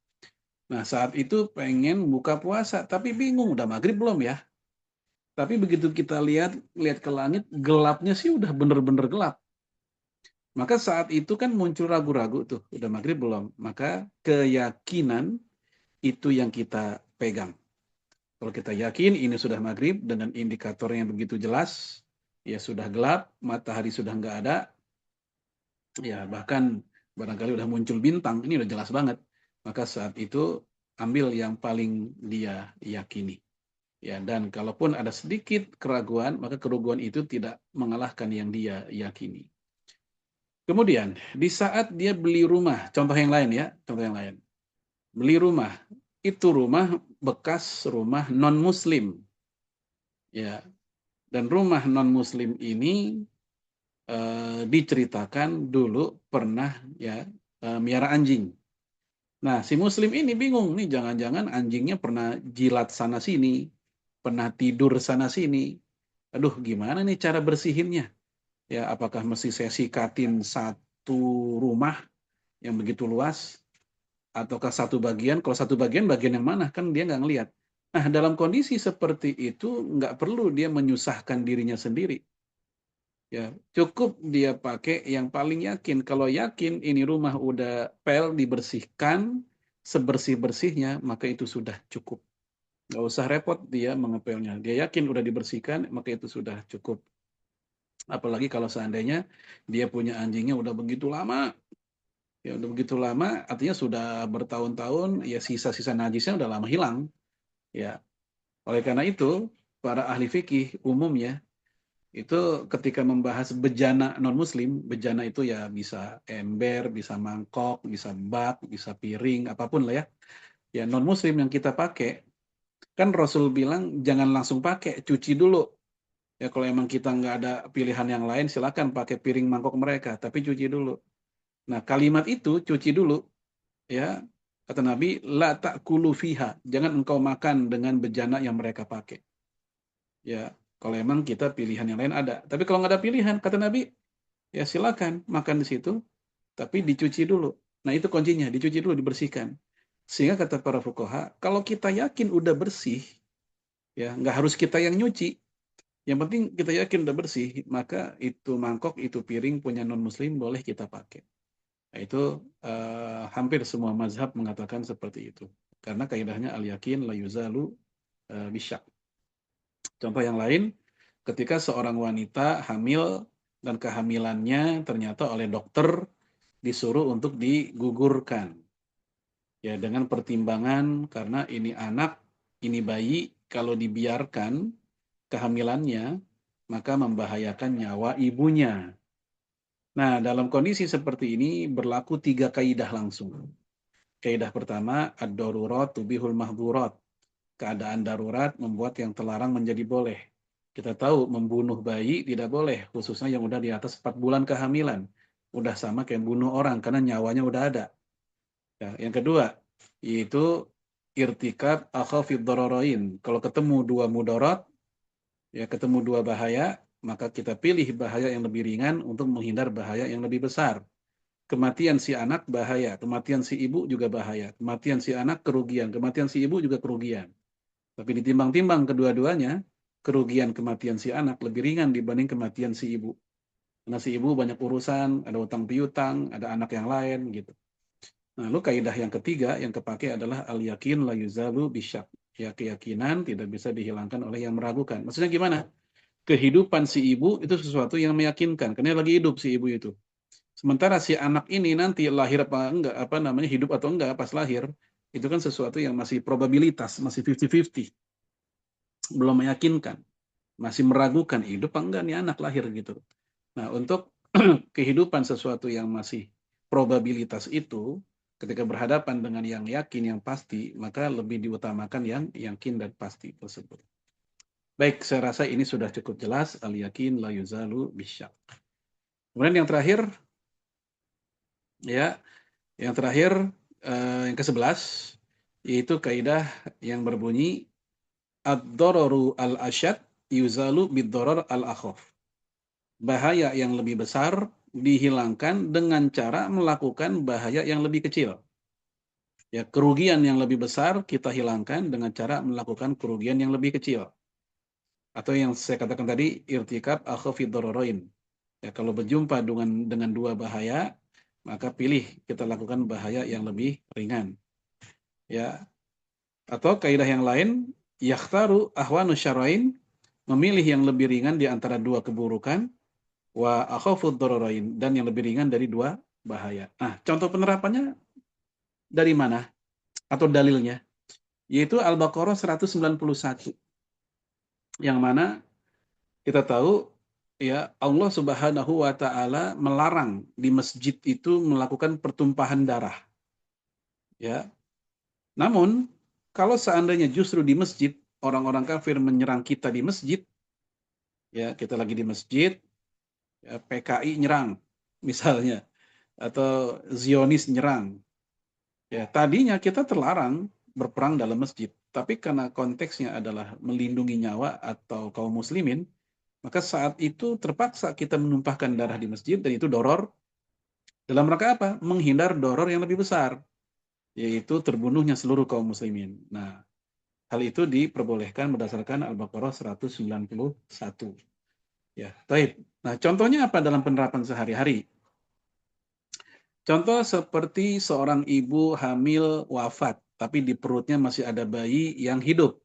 Nah, saat itu pengen buka puasa, tapi bingung udah maghrib belum ya. Tapi begitu kita lihat ke langit, gelapnya sih udah bener-bener gelap. Maka saat itu kan muncul ragu-ragu tuh, udah maghrib belum. Maka keyakinan itu yang kita pegang. Kalau kita yakin ini sudah maghrib dengan indikator yang begitu jelas, ya sudah gelap, matahari sudah nggak ada, ya bahkan barangkali udah muncul bintang, ini udah jelas banget. Maka saat itu ambil yang paling dia yakini. Ya, dan kalaupun ada sedikit keraguan, maka keraguan itu tidak mengalahkan yang dia yakini. Kemudian, di saat dia beli rumah, contoh yang lain ya, contoh yang lain. Beli rumah, itu rumah bekas rumah non-muslim. Ya, dan rumah non-muslim ini diceritakan dulu pernah ya miara anjing. Nah, si muslim ini bingung nih, jangan-jangan anjingnya pernah jilat sana sini, pernah tidur sana sini. Aduh, gimana nih cara bersihinnya? Ya, apakah mesti saya sikatin satu rumah yang begitu luas, ataukah satu bagian? Kalau satu bagian, bagian yang mana? Kan dia nggak ngelihat. Nah, dalam kondisi seperti itu, nggak perlu dia menyusahkan dirinya sendiri. Ya, cukup dia pakai yang paling yakin. Kalau yakin ini rumah udah pel dibersihkan sebersih-bersihnya, maka itu sudah cukup. Nggak usah repot dia mengepelnya. Dia yakin udah dibersihkan, maka itu sudah cukup. Apalagi kalau seandainya dia punya anjingnya udah begitu lama, ya udah begitu lama, artinya sudah bertahun-tahun, ya sisa-sisa najisnya udah lama hilang. Ya, oleh karena itu para ahli fikih umumnya itu ketika membahas bejana non-muslim, bejana itu ya bisa ember, bisa mangkok, bisa bak, bisa piring, apapun lah ya. Ya non-muslim yang kita pakai, kan Rasul bilang jangan langsung pakai, cuci dulu. Ya kalau emang kita nggak ada pilihan yang lain, silakan pakai piring mangkok mereka, tapi cuci dulu. Nah kalimat itu cuci dulu, ya kata Nabi, la ta'kulu fiha, jangan engkau makan dengan bejana yang mereka pakai. Ya kalau emang kita pilihan yang lain ada, tapi kalau nggak ada pilihan, kata Nabi, ya silakan makan di situ, tapi dicuci dulu. Nah itu kuncinya, dicuci dulu, dibersihkan. Sehingga kata para fuqaha, kalau kita yakin udah bersih, ya nggak harus kita yang nyuci. Yang penting kita yakin udah bersih, maka itu mangkok, itu piring punya non-muslim boleh kita pakai. Nah, itu hampir semua mazhab mengatakan seperti itu. Karena kaidahnya al-yakin la yuzalu bisyak. Contoh yang lain, ketika seorang wanita hamil dan kehamilannya ternyata oleh dokter disuruh untuk digugurkan. Ya, dengan pertimbangan karena ini anak, ini bayi, kalau dibiarkan kehamilannya, maka membahayakan nyawa ibunya. Nah, dalam kondisi seperti ini berlaku 3 kaidah langsung. Kaidah pertama, ad-darurat tubihul mahdurat. Keadaan darurat membuat yang terlarang menjadi boleh. Kita tahu membunuh bayi tidak boleh, khususnya yang udah di atas 4 bulan kehamilan. Udah sama kayak bunuh orang karena nyawanya udah ada. Ya, yang kedua, yaitu irtikab akhafid dararain. Kalau ketemu dua mudarat, ya ketemu dua bahaya, maka kita pilih bahaya yang lebih ringan untuk menghindar bahaya yang lebih besar. Kematian si anak bahaya, kematian si ibu juga bahaya. Kematian si anak kerugian, kematian si ibu juga kerugian. Tapi ditimbang-timbang kedua-duanya, kerugian kematian si anak lebih ringan dibanding kematian si ibu. Karena si ibu banyak urusan, ada utang piutang, ada anak yang lain gitu. Nah, lalu kaidah yang ketiga yang kepakai adalah al-yakin la yuzalu bisyak. Ya, keyakinan tidak bisa dihilangkan oleh yang meragukan. Maksudnya gimana? Kehidupan si ibu itu sesuatu yang meyakinkan, karena lagi hidup si ibu itu. Sementara si anak ini nanti lahir apa enggak, apa namanya, hidup atau enggak pas lahir, itu kan sesuatu yang masih probabilitas, masih 50-50. Belum meyakinkan, masih meragukan hidup apa enggak nih anak lahir gitu. Nah, untuk kehidupan sesuatu yang masih probabilitas itu, ketika berhadapan dengan yang yakin, yang pasti, maka lebih diutamakan yang yakin dan pasti tersebut. Baik, saya rasa ini sudah cukup jelas, al-yakin la yuzalu bisyak. Kemudian yang terakhir, ya, yang terakhir, yang ke-11, yaitu kaidah yang berbunyi, ad-dararu al-asyad yuzalu bid-darar al-akhaf. Bahaya yang lebih besar dihilangkan dengan cara melakukan bahaya yang lebih kecil. Ya, kerugian yang lebih besar kita hilangkan dengan cara melakukan kerugian yang lebih kecil. Atau yang saya katakan tadi, irtikab akhafid dararain. Ya, kalau berjumpa dengan dua bahaya, maka pilih kita lakukan bahaya yang lebih ringan. Ya, atau kaidah yang lain, yakhtaru ahwanu syarain, memilih yang lebih ringan di antara dua keburukan, wa akhafud dararain, dan yang lebih ringan dari dua bahaya. Nah, contoh penerapannya dari mana? Atau dalilnya? Yaitu Al-Baqarah 191. yang mana kita tahu ya Allah Subhanahu wa taala melarang di masjid itu melakukan pertumpahan darah, ya. Namun kalau seandainya justru di masjid orang-orang kafir menyerang kita di masjid, ya kita lagi di masjid, ya, PKI nyerang misalnya atau Zionis nyerang, ya tadinya kita terlarang berperang dalam masjid, tapi karena konteksnya adalah melindungi nyawa atau kaum muslimin, maka saat itu terpaksa kita menumpahkan darah di masjid dan itu doror dalam rangka apa? Menghindar doror yang lebih besar, yaitu terbunuhnya seluruh kaum muslimin. Nah, hal itu diperbolehkan berdasarkan Al-Baqarah 191. Ya, baik. Nah, contohnya apa dalam penerapan sehari-hari? Contoh seperti seorang ibu hamil wafat, tapi di perutnya masih ada bayi yang hidup.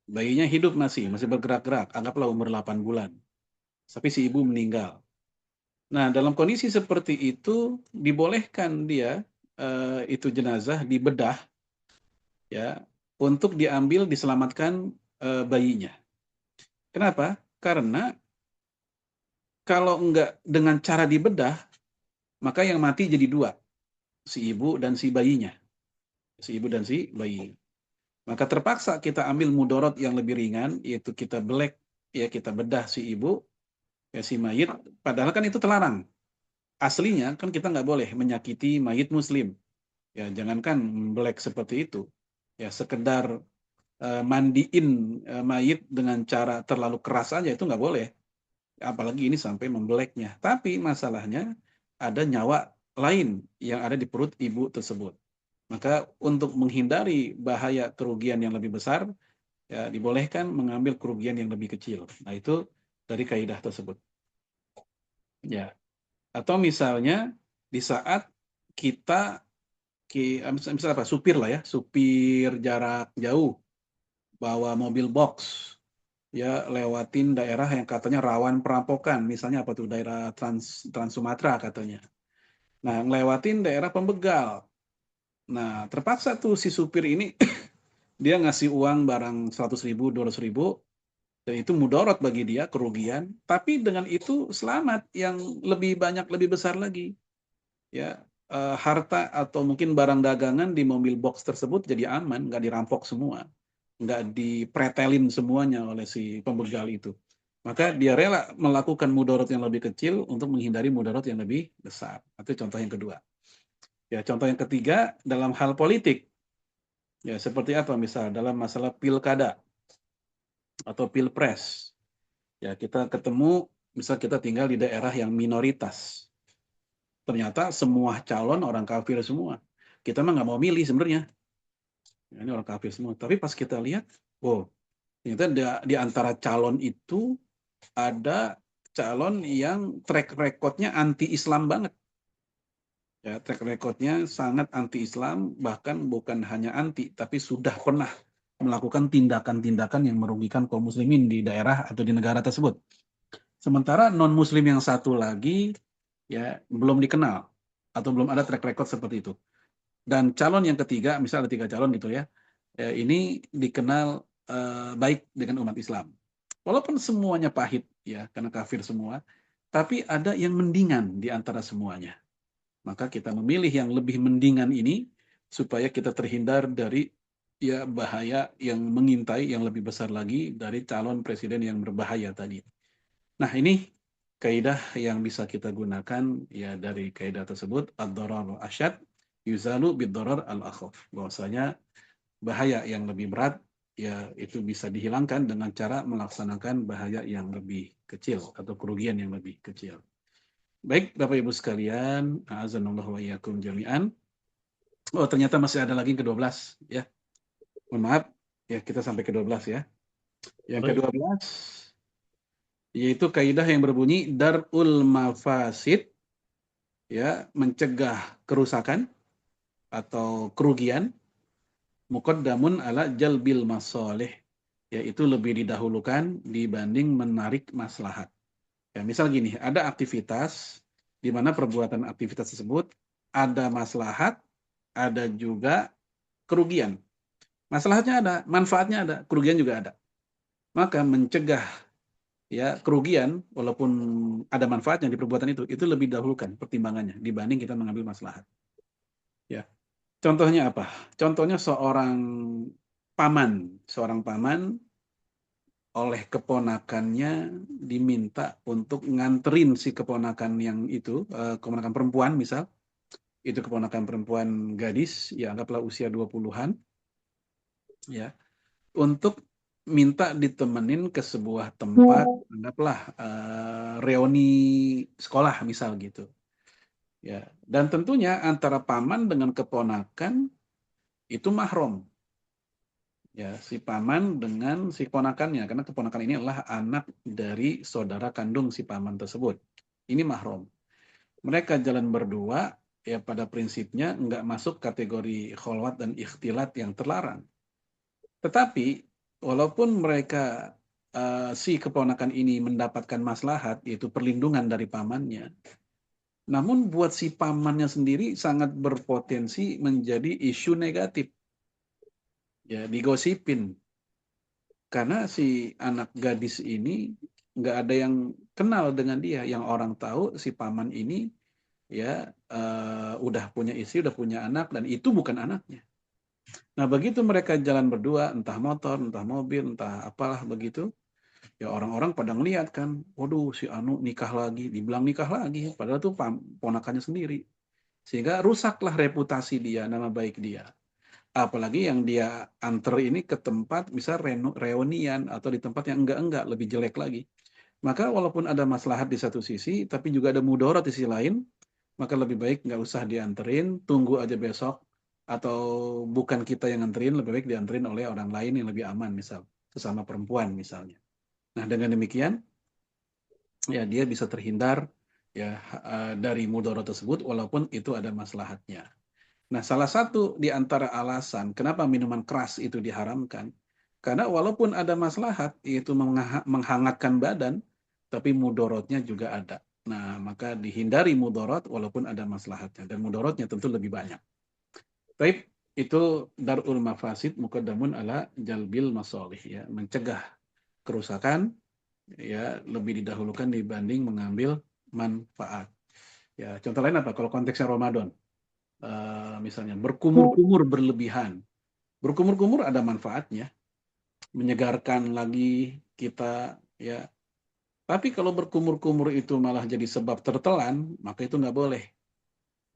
Bayinya hidup masih bergerak-gerak, anggaplah umur 8 bulan. Tapi si ibu meninggal. Nah, dalam kondisi seperti itu dibolehkan dia itu jenazah dibedah ya untuk diambil diselamatkan bayinya. Kenapa? Karena kalau enggak dengan cara dibedah, maka yang mati jadi dua, si ibu dan si bayinya. Si ibu dan si bayi. Maka terpaksa kita ambil mudorot yang lebih ringan, yaitu kita belek, ya kita bedah si ibu, ya si mayit. Padahal kan itu terlarang. Aslinya kan kita nggak boleh menyakiti mayit muslim. Ya jangankan belek seperti itu. Ya sekedar mandiin mayit dengan cara terlalu keras aja itu nggak boleh. Apalagi ini sampai membeleknya. Tapi masalahnya ada nyawa lain yang ada di perut ibu tersebut. Maka untuk menghindari bahaya kerugian yang lebih besar, ya dibolehkan mengambil kerugian yang lebih kecil. Nah itu dari kaidah tersebut. Ya. Atau misalnya di saat kita misal apa supir lah ya, supir jarak jauh bawa mobil box ya lewatin daerah yang katanya rawan perampokan, misalnya apa tuh daerah Trans Sumatera katanya. Nah, ngelewatin daerah Pembegal. Nah, terpaksa tuh si supir ini dia ngasih uang barang 100.000, 200.000, dan itu mudorot bagi dia, kerugian. Tapi dengan itu selamat yang lebih banyak, lebih besar lagi. Ya, harta atau mungkin barang dagangan di mobil box tersebut jadi aman, nggak dirampok semua. Nggak dipretelin semuanya oleh si pembegal itu. Maka dia rela melakukan mudorot yang lebih kecil untuk menghindari mudorot yang lebih besar. Itu contoh yang kedua. Ya, contoh yang ketiga dalam hal politik. Ya, seperti apa misal dalam masalah pilkada atau pilpres. Ya, kita ketemu misal kita tinggal di daerah yang minoritas. Ternyata semua calon orang kafir semua. Kita mah nggak mau milih sebenarnya. Ya, ini orang kafir semua. Tapi pas kita lihat, oh, ternyata di antara calon itu ada calon yang track recordnya anti-Islam banget. Ya, track recordnya sangat anti-Islam, bahkan bukan hanya anti, tapi sudah pernah melakukan tindakan-tindakan yang merugikan kaum muslimin di daerah atau di negara tersebut. Sementara non-muslim yang satu lagi ya belum dikenal atau belum ada track record seperti itu. Dan calon yang ketiga, misalnya ada 3 calon gitu ya, ini dikenal baik dengan umat Islam. Walaupun semuanya pahit ya karena kafir semua, tapi ada yang mendingan di antara semuanya. Maka kita memilih yang lebih mendingan ini supaya kita terhindar dari ya bahaya yang mengintai yang lebih besar lagi dari calon presiden yang berbahaya tadi. Nah, ini kaidah yang bisa kita gunakan ya dari kaidah tersebut ad-darar asyad yuzalu bid-darar al-akhaf. Bahwasanya bahaya yang lebih berat ya itu bisa dihilangkan dengan cara melaksanakan bahaya yang lebih kecil atau kerugian yang lebih kecil. Baik, Bapak Ibu sekalian, azanallahu wa iyyakum jami'an. Oh, ternyata masih ada lagi ke-12 ya. Mohon maaf, ya kita sampai ke-12 ya. Yang ke-12 yaitu kaidah yang berbunyi darul mafasid, ya, mencegah kerusakan atau kerugian, muqaddamun ala jalbil masoleh, yaitu lebih didahulukan dibanding menarik maslahat. Ya, misal gini, ada aktivitas di mana perbuatan aktivitas tersebut ada maslahat, ada juga kerugian. Maslahatnya ada, manfaatnya ada, kerugian juga ada. maka mencegah ya kerugian walaupun ada manfaatnya di perbuatan itu lebih dahulukan pertimbangannya dibanding kita mengambil maslahat. Ya, contohnya apa? Contohnya seorang paman oleh keponakannya diminta untuk nganterin si keponakan yang itu, keponakan perempuan misal, itu keponakan perempuan gadis, ya anggaplah usia 20-an, ya, untuk minta ditemenin ke sebuah tempat, anggaplah reuni sekolah misal gitu. Ya, dan tentunya antara paman dengan keponakan itu mahram. Ya, si paman dengan si keponakannya, karena keponakan ini adalah anak dari saudara kandung si paman tersebut. Ini mahram. Mereka jalan berdua, ya pada prinsipnya nggak masuk kategori kholwat dan ikhtilat yang terlarang. Tetapi, walaupun mereka si keponakan ini mendapatkan maslahat, yaitu perlindungan dari pamannya, namun buat si pamannya sendiri sangat berpotensi menjadi isu negatif. Ya, digosipin. Karena si anak gadis ini nggak ada yang kenal dengan dia. Yang orang tahu si paman ini ya udah punya istri, udah punya anak, dan itu bukan anaknya. Nah, begitu mereka jalan berdua, entah motor, entah mobil, entah apalah begitu, ya orang-orang pada ngeliat kan, waduh si Anu nikah lagi, dibilang nikah lagi, padahal tuh ponakannya sendiri. Sehingga rusaklah reputasi dia, nama baik dia. Apalagi yang dia anter ini ke tempat misal reunian atau di tempat yang enggak-enggak, lebih jelek lagi. Maka walaupun ada maslahat di satu sisi, tapi juga ada mudarat di sisi lain, maka lebih baik nggak usah dianterin, tunggu aja besok, atau bukan kita yang nganterin, lebih baik dianterin oleh orang lain yang lebih aman, misal sesama perempuan misalnya. Nah, dengan demikian, ya dia bisa terhindar ya dari mudarat tersebut, walaupun itu ada maslahatnya. Nah, salah satu di antara alasan kenapa minuman keras itu diharamkan, karena walaupun ada maslahat, yaitu menghangatkan badan, tapi mudorotnya juga ada. Nah, maka dihindari mudorot walaupun ada maslahatnya. Dan mudorotnya tentu lebih banyak. Baik, itu darul mafasid muqaddamun ala jalbil masolih. Ya, mencegah kerusakan ya lebih didahulukan dibanding mengambil manfaat. Ya, contoh lain apa? Kalau konteksnya Ramadan. Misalnya berkumur-kumur berlebihan. Berkumur-kumur ada manfaatnya, menyegarkan lagi kita ya. Tapi kalau berkumur-kumur itu malah jadi sebab tertelan, maka itu nggak boleh.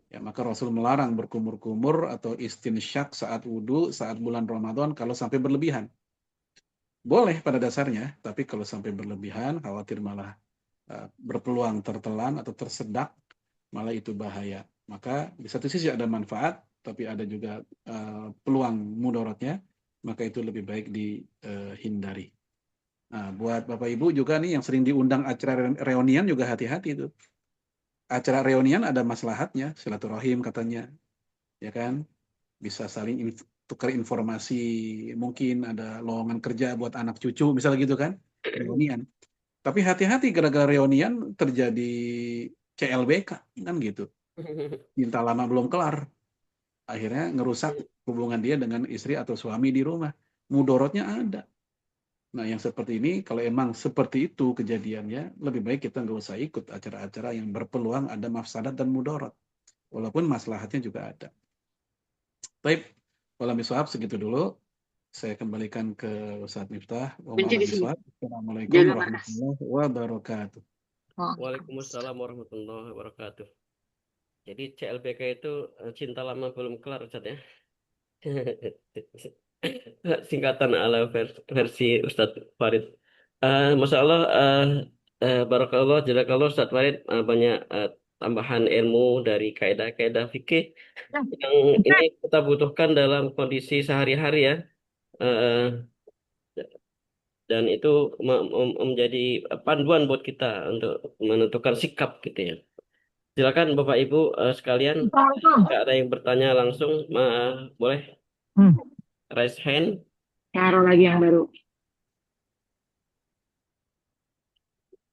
Ya, maka Rasul melarang berkumur-kumur atau istinsyak saat wudhu, saat bulan Ramadan kalau sampai berlebihan. Boleh pada dasarnya, tapi kalau sampai berlebihan, khawatir malah berpeluang tertelan atau tersedak, malah itu bahaya. Maka di satu sisi ada manfaat, tapi ada juga peluang mudaratnya, maka itu lebih baik dihindari. Nah, buat Bapak Ibu juga nih yang sering diundang acara reunian juga hati-hati itu. Acara reunian ada maslahatnya, silaturahim katanya, ya kan? Bisa saling tukar informasi, mungkin ada lowongan kerja buat anak cucu, misalnya gitu kan? Reunian. Tapi hati-hati gara-gara reunian terjadi CLBK kan gitu. Cinta lama belum kelar. Akhirnya ngerusak hubungan dia dengan istri atau suami di rumah. Mudorotnya ada. Nah, yang seperti ini, kalau emang seperti itu kejadiannya, lebih baik kita nggak usah ikut acara-acara yang berpeluang ada mafsadat dan mudorot. Walaupun maslahatnya juga ada. Baik, walau miswab segitu dulu. Saya kembalikan ke Ustadz Miftah. Benci di sini. Assalamualaikum Jangan panas. warahmatullahi wabarakatuh. Oh. Waalaikumsalam warahmatullahi wabarakatuh. Jadi CLBK itu cinta lama belum kelar, Ustaz ya. Singkatan ala versi Ustadz Farid. Masya Allah, barakallah, jazakallah Ustadz Farid, banyak tambahan ilmu dari kaidah-kaidah fikih yang ini kita butuhkan dalam kondisi sehari-hari ya. Eh, dan itu menjadi panduan buat kita untuk menentukan sikap gitu ya. Silakan Bapak Ibu sekalian, nggak ada yang bertanya langsung, boleh raise hand. Taruh lagi yang baru.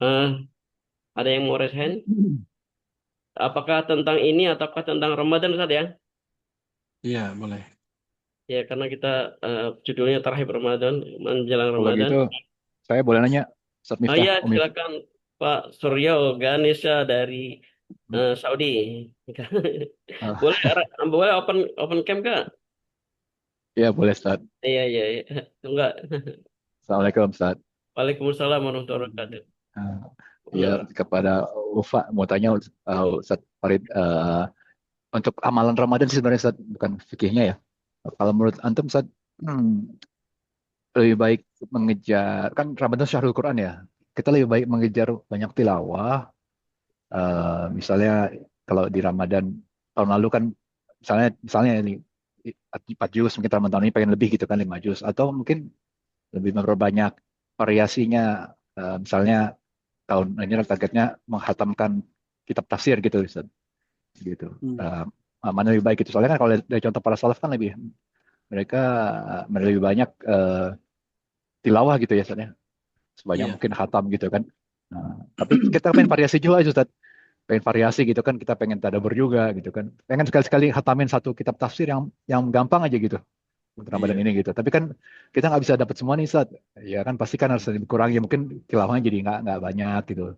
Eh, ada yang mau raise hand? Apakah tentang ini ataukah tentang Ramadan Ustaz ya? Iya, boleh. Ya karena kita judulnya Tarhib Ramadan, menjelang Kalau Ramadan. gitu Saya boleh nanya, Ustaz Oh Miftah, ya, Om Miftah? silakan Pak Suryo Ganesha dari Saudi. Ah, Boleh boleh open cam Kak? ya boleh, Ustaz. Iya iya iya. Enggak. Assalamualaikum, Ustaz. Waalaikumsalam warahmatullahi wabarakatuh. Ah, ya, Benar. kepada Ufa, mau tanya Ustaz Farid, untuk amalan Ramadan sih sebenarnya, Ustaz, bukan fikihnya ya. Kalau menurut Antum, Ustaz, hmm, lebih baik mengejar, kan Ramadan Syahrul Quran ya, kita lebih baik mengejar banyak tilawah. Misalnya kalau di Ramadan tahun lalu kan, misalnya ini 4 juz, mungkin tahun ini pengen lebih gitu kan, 5 juz, atau mungkin lebih memperbanyak variasinya. Misalnya tahun ini targetnya menghatamkan kitab tafsir gitu, Ustaz. Gitu. Hmm. Eh, Mana lebih baik gitu. Soalnya kan kalau dari contoh para salaf kan mereka lebih banyak tilawah gitu ya, Ustaz ya. Sebanyak Iya. mungkin khatam gitu kan. Nah, tapi kita pengen variasi juga, Ustaz. Pengen variasi gitu kan, kita pengen tadabbur juga gitu kan. Pengen sekali-sekali khatamin satu kitab tafsir yang gampang aja gitu untuk Ramadan Iya. ini gitu. Tapi kan kita nggak bisa dapat semua nih, Ustaz. Ya kan pasti kan harus dikurangi, mungkin tilawahnya jadi nggak banyak gitu.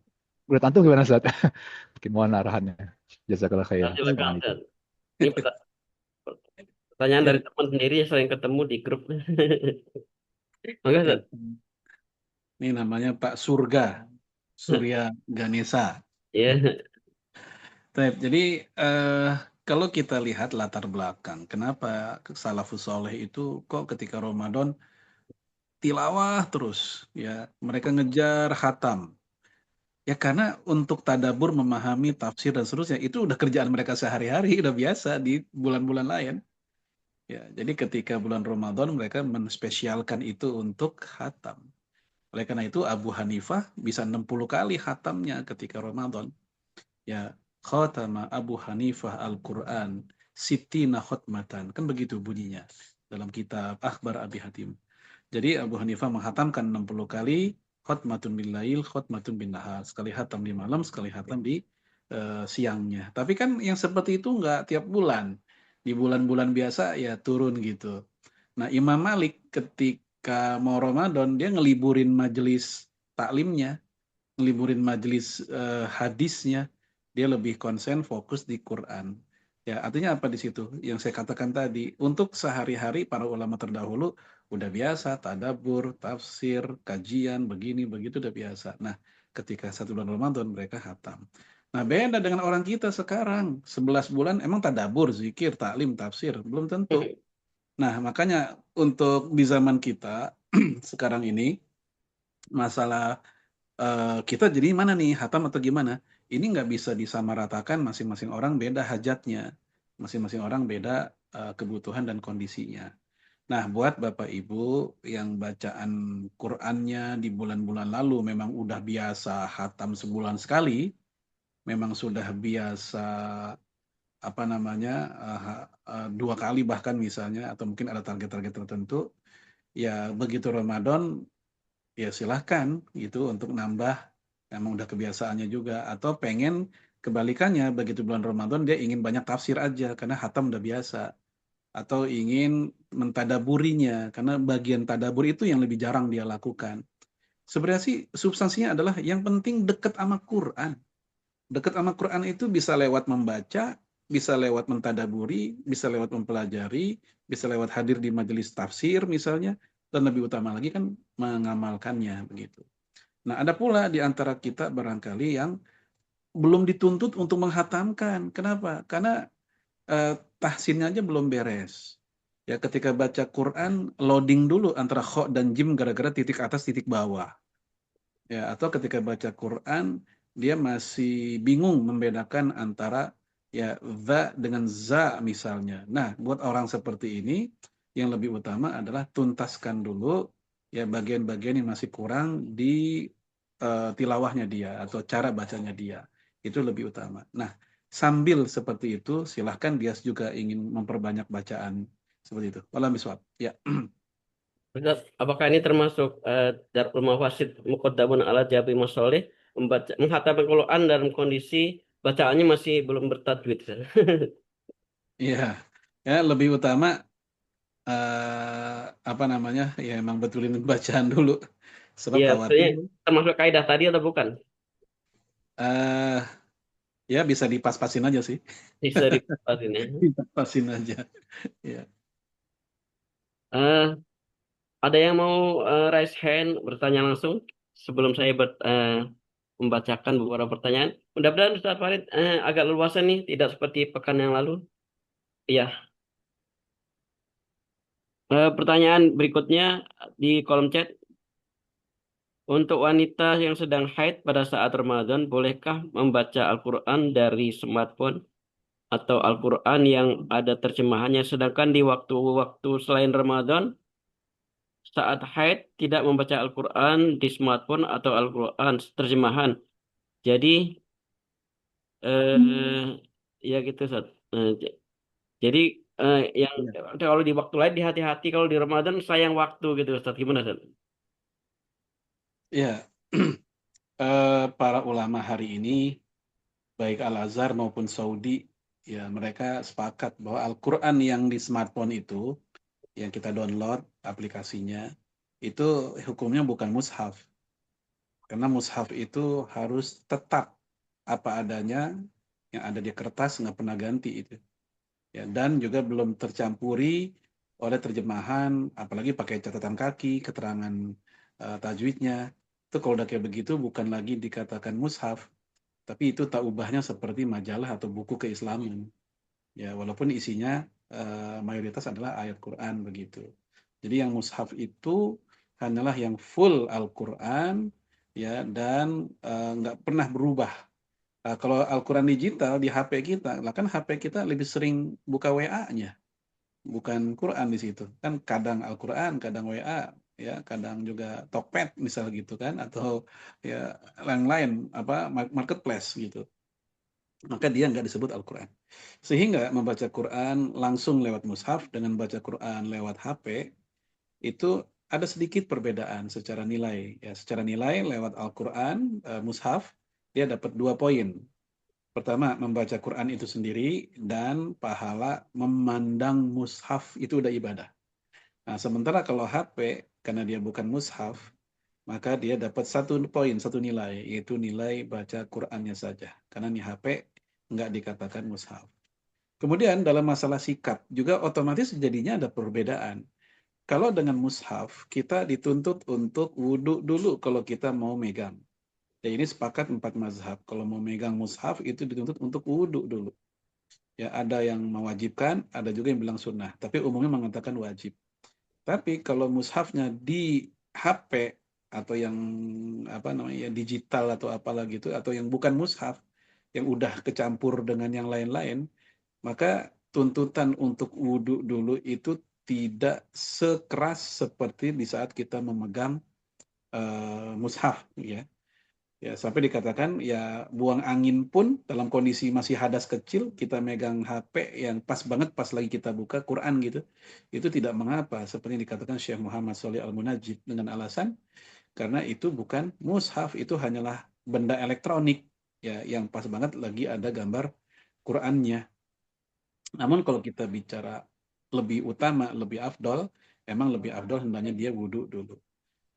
Menurut Antum gimana, Ustaz? Mungkin mohon arahannya. Jazakallah khair. Nah, Mohon silakan itu. Ustaz. Ini pertanyaan Ya, dari teman sendiri yang sering ketemu di grup. Enggak, ya. Ustaz? Ini namanya Pak Surga, Surya Ganesha. Iya. Baik, jadi kalau kita lihat latar belakang, kenapa salafus soleh itu kok ketika Ramadan tilawah terus, ya mereka ngejar khatam. Ya karena untuk tadabur, memahami tafsir dan seterusnya itu udah kerjaan mereka sehari-hari, udah biasa di bulan-bulan lain. Ya, jadi ketika bulan Ramadan mereka menspesialkan itu untuk khatam. Oleh karena itu Abu Hanifah bisa 60 kali khatamnya ketika Ramadan. Ya, khatama Abu Hanifah Al-Quran Sittina khutmatan. Kan begitu bunyinya dalam kitab Akhbar Abi Hatim. Jadi Abu Hanifah menghatamkan 60 kali khutmatun bil lail, khutmatun bin nahar. Sekali hatam di malam, sekali hatam di siangnya. Tapi kan yang seperti itu nggak tiap bulan. Di bulan-bulan biasa ya turun gitu. Nah, Imam Malik ketika mau Ramadan, dia ngeliburin majelis taklimnya, ngeliburin majelis hadisnya, dia lebih konsen fokus di Quran. Ya, artinya apa di situ? Yang saya katakan tadi, untuk sehari-hari para ulama terdahulu udah biasa tadabbur, tafsir, kajian, begini begitu udah biasa. Nah, ketika 1 bulan Ramadan mereka khatam. Nah, beda dengan orang kita sekarang. 11 bulan emang tadabbur, zikir, taklim, tafsir, belum tentu. Nah, makanya untuk di zaman kita sekarang ini masalah kita jadi mana nih, hatam atau gimana? Ini nggak bisa disamaratakan, masing-masing orang beda hajatnya, masing-masing orang beda kebutuhan dan kondisinya. Nah, buat Bapak Ibu yang bacaan Qur'annya di bulan-bulan lalu memang udah biasa hatam sebulan sekali, memang sudah biasa apa namanya 2 kali bahkan misalnya, atau mungkin ada target-target tertentu, ya begitu Ramadan ya silahkan gitu untuk nambah, emang udah kebiasaannya juga, atau pengen kebalikannya, begitu bulan Ramadan dia ingin banyak tafsir aja karena hatam udah biasa, atau ingin mentadaburinya karena bagian tadabur itu yang lebih jarang dia lakukan. Sebenarnya sih substansinya adalah yang penting dekat sama Quran. Dekat sama Quran itu bisa lewat membaca, bisa lewat mentadaburi, bisa lewat mempelajari, bisa lewat hadir di majelis tafsir misalnya, dan lebih utama lagi kan mengamalkannya begitu. Nah, ada pula di antara kita barangkali yang belum dituntut untuk menghatamkan. Kenapa? Karena tahsinnya aja belum beres. Ya, ketika baca Quran, loading dulu antara kho dan jim gara-gara titik atas, titik bawah. Ya, atau ketika baca Quran, dia masih bingung membedakan antara ya za dengan za misalnya. Nah, buat orang seperti ini, yang lebih utama adalah tuntaskan dulu ya bagian-bagian yang masih kurang di tilawahnya dia atau cara bacanya dia. Itu lebih utama. Nah, sambil seperti itu, silahkan dia juga ingin memperbanyak bacaan seperti itu. Walam biswab. Ya. Ustaz, apakah ini termasuk Darul Mafasid Muqaddamun ala Jabri Masoleh menghatamkan Quran dalam kondisi bacaannya masih belum bertajwid? Ustaz? Iya. Ya, lebih utama apa namanya, ya emang betulin bacaan dulu. Sebab Iya, khawatir maksudnya termasuk kaidah tadi atau bukan? eh ya bisa dipas-pasin aja sih. Bisa dipasin ya. Dipas-pasin aja. Ya. Eh, ada yang mau raise hand bertanya langsung sebelum saya membacakan beberapa pertanyaan. Mudah-mudahan Ustaz Farid agak leluasa nih, tidak seperti pekan yang lalu. Iya. Pertanyaan berikutnya di kolom chat. Untuk wanita yang sedang haid pada saat Ramadan, bolehkah membaca Al-Quran dari smartphone atau Al-Quran yang ada terjemahannya? Sedangkan di waktu-waktu selain Ramadan, saat haid tidak membaca Al-Quran di smartphone atau Al-Quran terjemahan. Jadi, ya gitu, Ustaz. Jadi, yang Ya. kalau di waktu lain hati-hati, kalau di Ramadan sayang waktu gitu, Ustaz. Gimana, Ustaz? Ya. Para ulama hari ini, baik Al-Azhar maupun Saudi, ya mereka sepakat bahwa Al-Quran yang di smartphone itu, yang kita download aplikasinya, itu hukumnya bukan mushaf. Karena mushaf itu harus tetap apa adanya, yang ada di kertas nggak pernah ganti itu. Ya, dan juga belum tercampuri oleh terjemahan, apalagi pakai catatan kaki, keterangan tajwidnya. Itu kalau udah kayak begitu bukan lagi dikatakan mushaf, tapi itu tak ubahnya seperti majalah atau buku keislaman. Ya, walaupun isinya mayoritas adalah ayat Quran begitu. Jadi yang mushaf itu hanyalah yang full Al-Quran, ya, dan nggak pernah berubah. Kalau Al-Quran digital di HP kita, lah kan HP kita lebih sering buka WA-nya, bukan Quran di situ. Kan kadang Al-Quran, kadang WA, ya, kadang juga Tokped misal gitu kan, atau ya yang lain apa marketplace gitu. Maka dia nggak disebut Al-Quran. Sehingga membaca Quran langsung lewat mushaf dengan baca Quran lewat HP itu ada sedikit perbedaan secara nilai. Ya, secara nilai lewat Al-Quran, mushaf, dia dapat 2 poin. Pertama, membaca Quran itu sendiri dan pahala memandang mushaf itu udah ibadah. Nah, sementara kalau HP, karena dia bukan mushaf, maka dia dapat 1 poin, 1 nilai, yaitu nilai baca Qurannya saja. Karena di HP nggak dikatakan mushaf. Kemudian dalam masalah sikap juga otomatis jadinya ada perbedaan. Kalau dengan mushaf, kita dituntut untuk wudhu dulu kalau kita mau megang. Ya ini sepakat 4 mazhab. Kalau mau megang mushaf itu dituntut untuk wudhu dulu. Ya ada yang mewajibkan, ada juga yang bilang sunnah. Tapi umumnya mengatakan wajib. Tapi kalau mushafnya di HP atau yang apa namanya ya, digital atau apalah gitu atau yang bukan mushaf yang udah kecampur dengan yang lain-lain, maka tuntutan untuk wudhu dulu itu tidak sekeras seperti di saat kita memegang mushaf ya. Ya, sampai dikatakan ya buang angin pun dalam kondisi masih hadas kecil, kita megang HP yang pas banget pas lagi kita buka Quran gitu. Itu tidak mengapa, seperti yang dikatakan Syekh Muhammad Shalih Al-Munajjid dengan alasan karena itu bukan mushaf, itu hanyalah benda elektronik ya yang pas banget lagi ada gambar Qurannya. Namun kalau kita bicara lebih utama, lebih afdol, emang lebih afdol hendaknya dia wudhu dulu.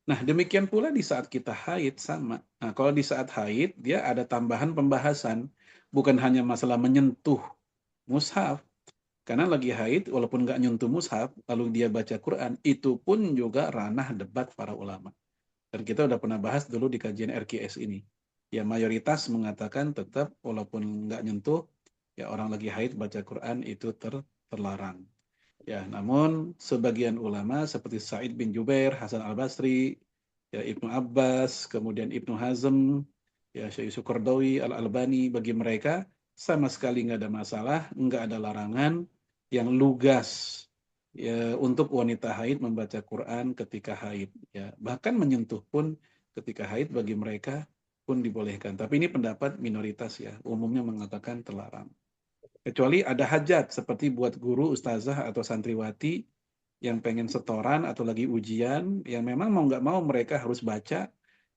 Nah, demikian pula di saat kita haid sama. Nah, kalau di saat haid, dia ada tambahan pembahasan. Bukan hanya masalah menyentuh mushaf. Karena lagi haid, walaupun nggak nyentuh mushaf, lalu dia baca Quran, itu pun juga ranah debat para ulama. Dan kita udah pernah bahas dulu di kajian RQS ini. Ya, mayoritas mengatakan tetap, walaupun nggak nyentuh, ya orang lagi haid baca Quran itu terlarang. Ya, namun sebagian ulama seperti Sa'id bin Jubair, Hasan Al-Basri, ya Ibnu Abbas, kemudian Ibnu Hazm, ya Syekh Yusuf Qardawi, Al-Albani, bagi mereka sama sekali nggak ada masalah, nggak ada larangan yang lugas ya untuk wanita haid membaca Quran ketika haid. Ya, bahkan menyentuh pun ketika haid bagi mereka pun dibolehkan. Tapi ini pendapat minoritas ya, umumnya mengatakan terlarang. Kecuali ada hajat seperti buat guru, ustazah atau santriwati yang pengen setoran atau lagi ujian, yang memang mau nggak mau mereka harus baca,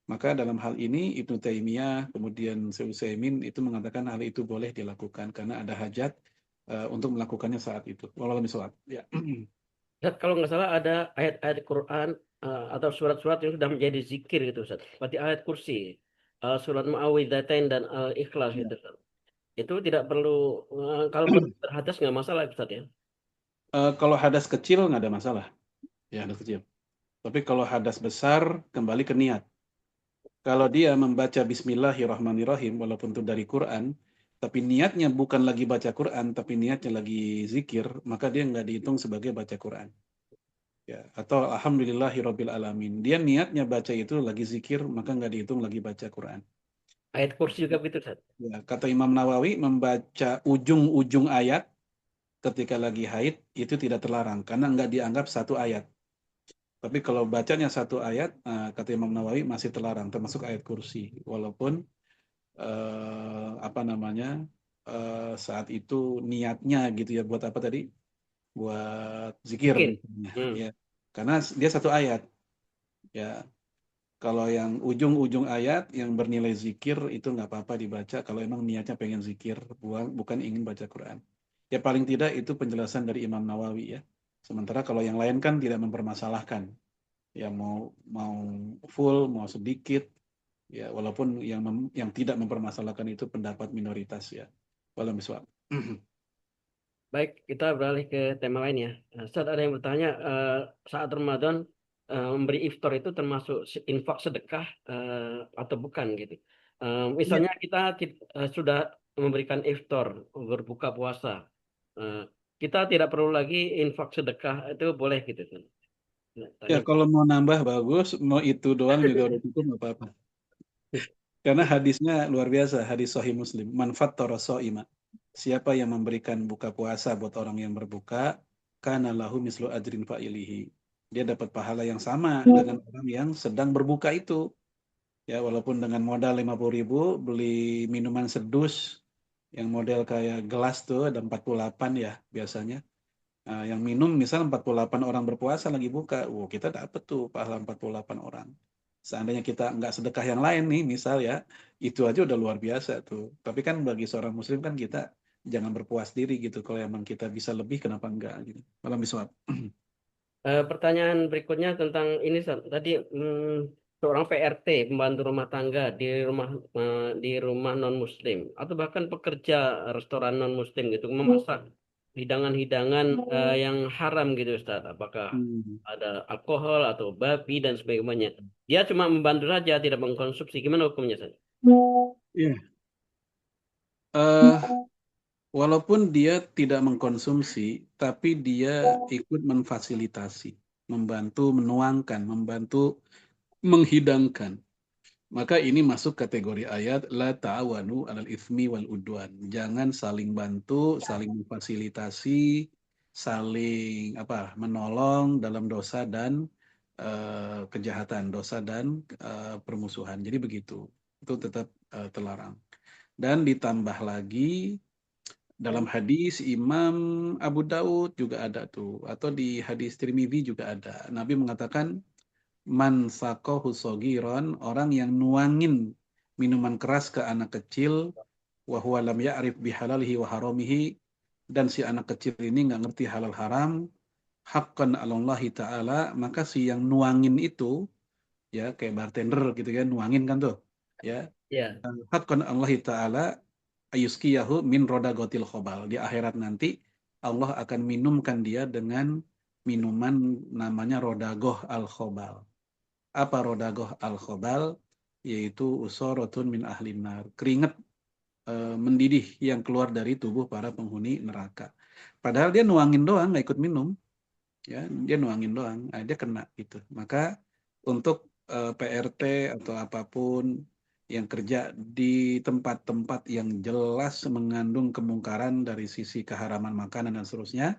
maka dalam hal ini Ibnu Taimiyah, kemudian Syekh Utsaimin itu mengatakan hal itu boleh dilakukan karena ada hajat untuk melakukannya saat itu. Wallahu a'lam bishawab. Ya. Dan kalau nggak salah ada ayat-ayat Quran atau surat-surat yang sudah menjadi zikir gitu Ustaz. Seperti ayat kursi, surat Muawwidzatain dan Ikhlas Ya. gitu Ustaz. Itu tidak perlu kalau berhadas nggak masalah Ustaz ya. Kalau hadas kecil nggak ada masalah, ya hadas kecil. Tapi kalau hadas besar kembali ke niat. Kalau dia membaca Bismillahirrahmanirrahim, walaupun itu dari Quran, tapi niatnya bukan lagi baca Quran, tapi niatnya lagi zikir, maka dia nggak dihitung sebagai baca Quran. Ya, atau Alhamdulillahirabbil alamin. Dia niatnya baca itu lagi zikir, maka nggak dihitung lagi baca Quran. Ayat kursi juga begitu Ustaz. Ya, kata Imam Nawawi, membaca ujung-ujung ayat ketika lagi haid itu tidak terlarang karena nggak dianggap satu ayat. Tapi kalau bacanya satu ayat, kata Imam Nawawi masih terlarang, termasuk ayat kursi. Walaupun apa namanya saat itu niatnya gitu ya buat apa tadi? Buat zikir Zikir. misalnya. Hmm. Ya, karena dia satu ayat. Ya, kalau yang ujung-ujung ayat yang bernilai zikir itu nggak apa-apa dibaca kalau emang niatnya pengen zikir, bukan ingin baca Quran. Ya paling tidak itu penjelasan dari Imam Nawawi ya. Sementara kalau yang lain kan tidak mempermasalahkan. Ya mau mau full, mau sedikit, ya walaupun yang tidak mempermasalahkan itu pendapat minoritas ya. Walau miswak. Baik, kita beralih ke tema lain ya. Ustaz ada yang bertanya, saat Ramadan memberi iftar itu termasuk infak sedekah atau bukan gitu. Iya. Misalnya kita sudah memberikan iftar berbuka puasa, Eh, kita tidak perlu lagi infak sedekah itu boleh gitu kan? Nah, Ya tanya. kalau mau nambah bagus, mau itu doang juga udah cukup nggak apa-apa. Karena hadisnya luar biasa, hadis Sahih Muslim. Man fattara sha'ima. Siapa yang memberikan buka puasa buat orang yang berbuka, kana lahu mislu ajrin fa'ilihi. Dia dapat pahala yang sama dengan orang yang sedang berbuka itu. Ya, walaupun dengan modal 50.000 beli minuman sedus yang model kayak gelas tuh ada 48 ya biasanya. Yang minum misal 48 orang berpuasa lagi buka, kita dapat tuh pahala 48 orang. Seandainya kita nggak sedekah yang lain nih, misal ya, itu aja udah luar biasa tuh. Tapi kan bagi seorang muslim kan kita jangan berpuas diri gitu. Kalau emang kita bisa lebih, kenapa enggak gitu. Malam biswab. Pertanyaan berikutnya tentang ini Ustaz. Tadi seorang PRT pembantu rumah tangga di rumah non Muslim atau bahkan pekerja restoran non Muslim gitu memasak hidangan-hidangan yang haram gitu Ustaz. Apakah Hmm. ada alkohol atau babi dan sebagainya? Dia cuma membantu saja tidak mengkonsumsi. Gimana hukumnya Ustaz? Iya. Eh, Walaupun dia tidak mengkonsumsi, tapi dia ikut memfasilitasi, membantu menuangkan, membantu menghidangkan. Maka ini masuk kategori ayat la ta'awanu 'alal itsmi wal udwan. Jangan saling bantu, saling memfasilitasi, saling menolong dalam dosa dan kejahatan, dosa dan permusuhan. Jadi begitu. Itu tetap terlarang. Dan ditambah lagi dalam hadis Imam Abu Daud juga ada tuh, atau di hadis Tirmidzi juga ada. Nabi mengatakan man saqahu sogiron, orang yang nuangin minuman keras ke anak kecil, wa huwa lam ya'rif bihalalihi wa haramihi, dan si anak kecil ini nggak ngerti halal haram, haqqan 'alallahi ta'ala, maka si yang nuangin itu, ya kayak bartender gitu kan, nuangin kan tuh, ya, Ya, haqqan 'alallahi ta'ala ayuskiyahu min rodagotil khobal. Di akhirat nanti Allah akan minumkan dia dengan minuman namanya rodagoh al khobal. Apa rodagoh al khobal? Yaitu usorotun min ahlin nar. Keringat mendidih yang keluar dari tubuh para penghuni neraka. Padahal dia nuangin doang, nggak ikut minum. Ya, dia nuangin doang, dia kena gitu. Maka untuk PRT atau apapun yang kerja di tempat-tempat yang jelas mengandung kemungkaran dari sisi keharaman makanan dan seterusnya,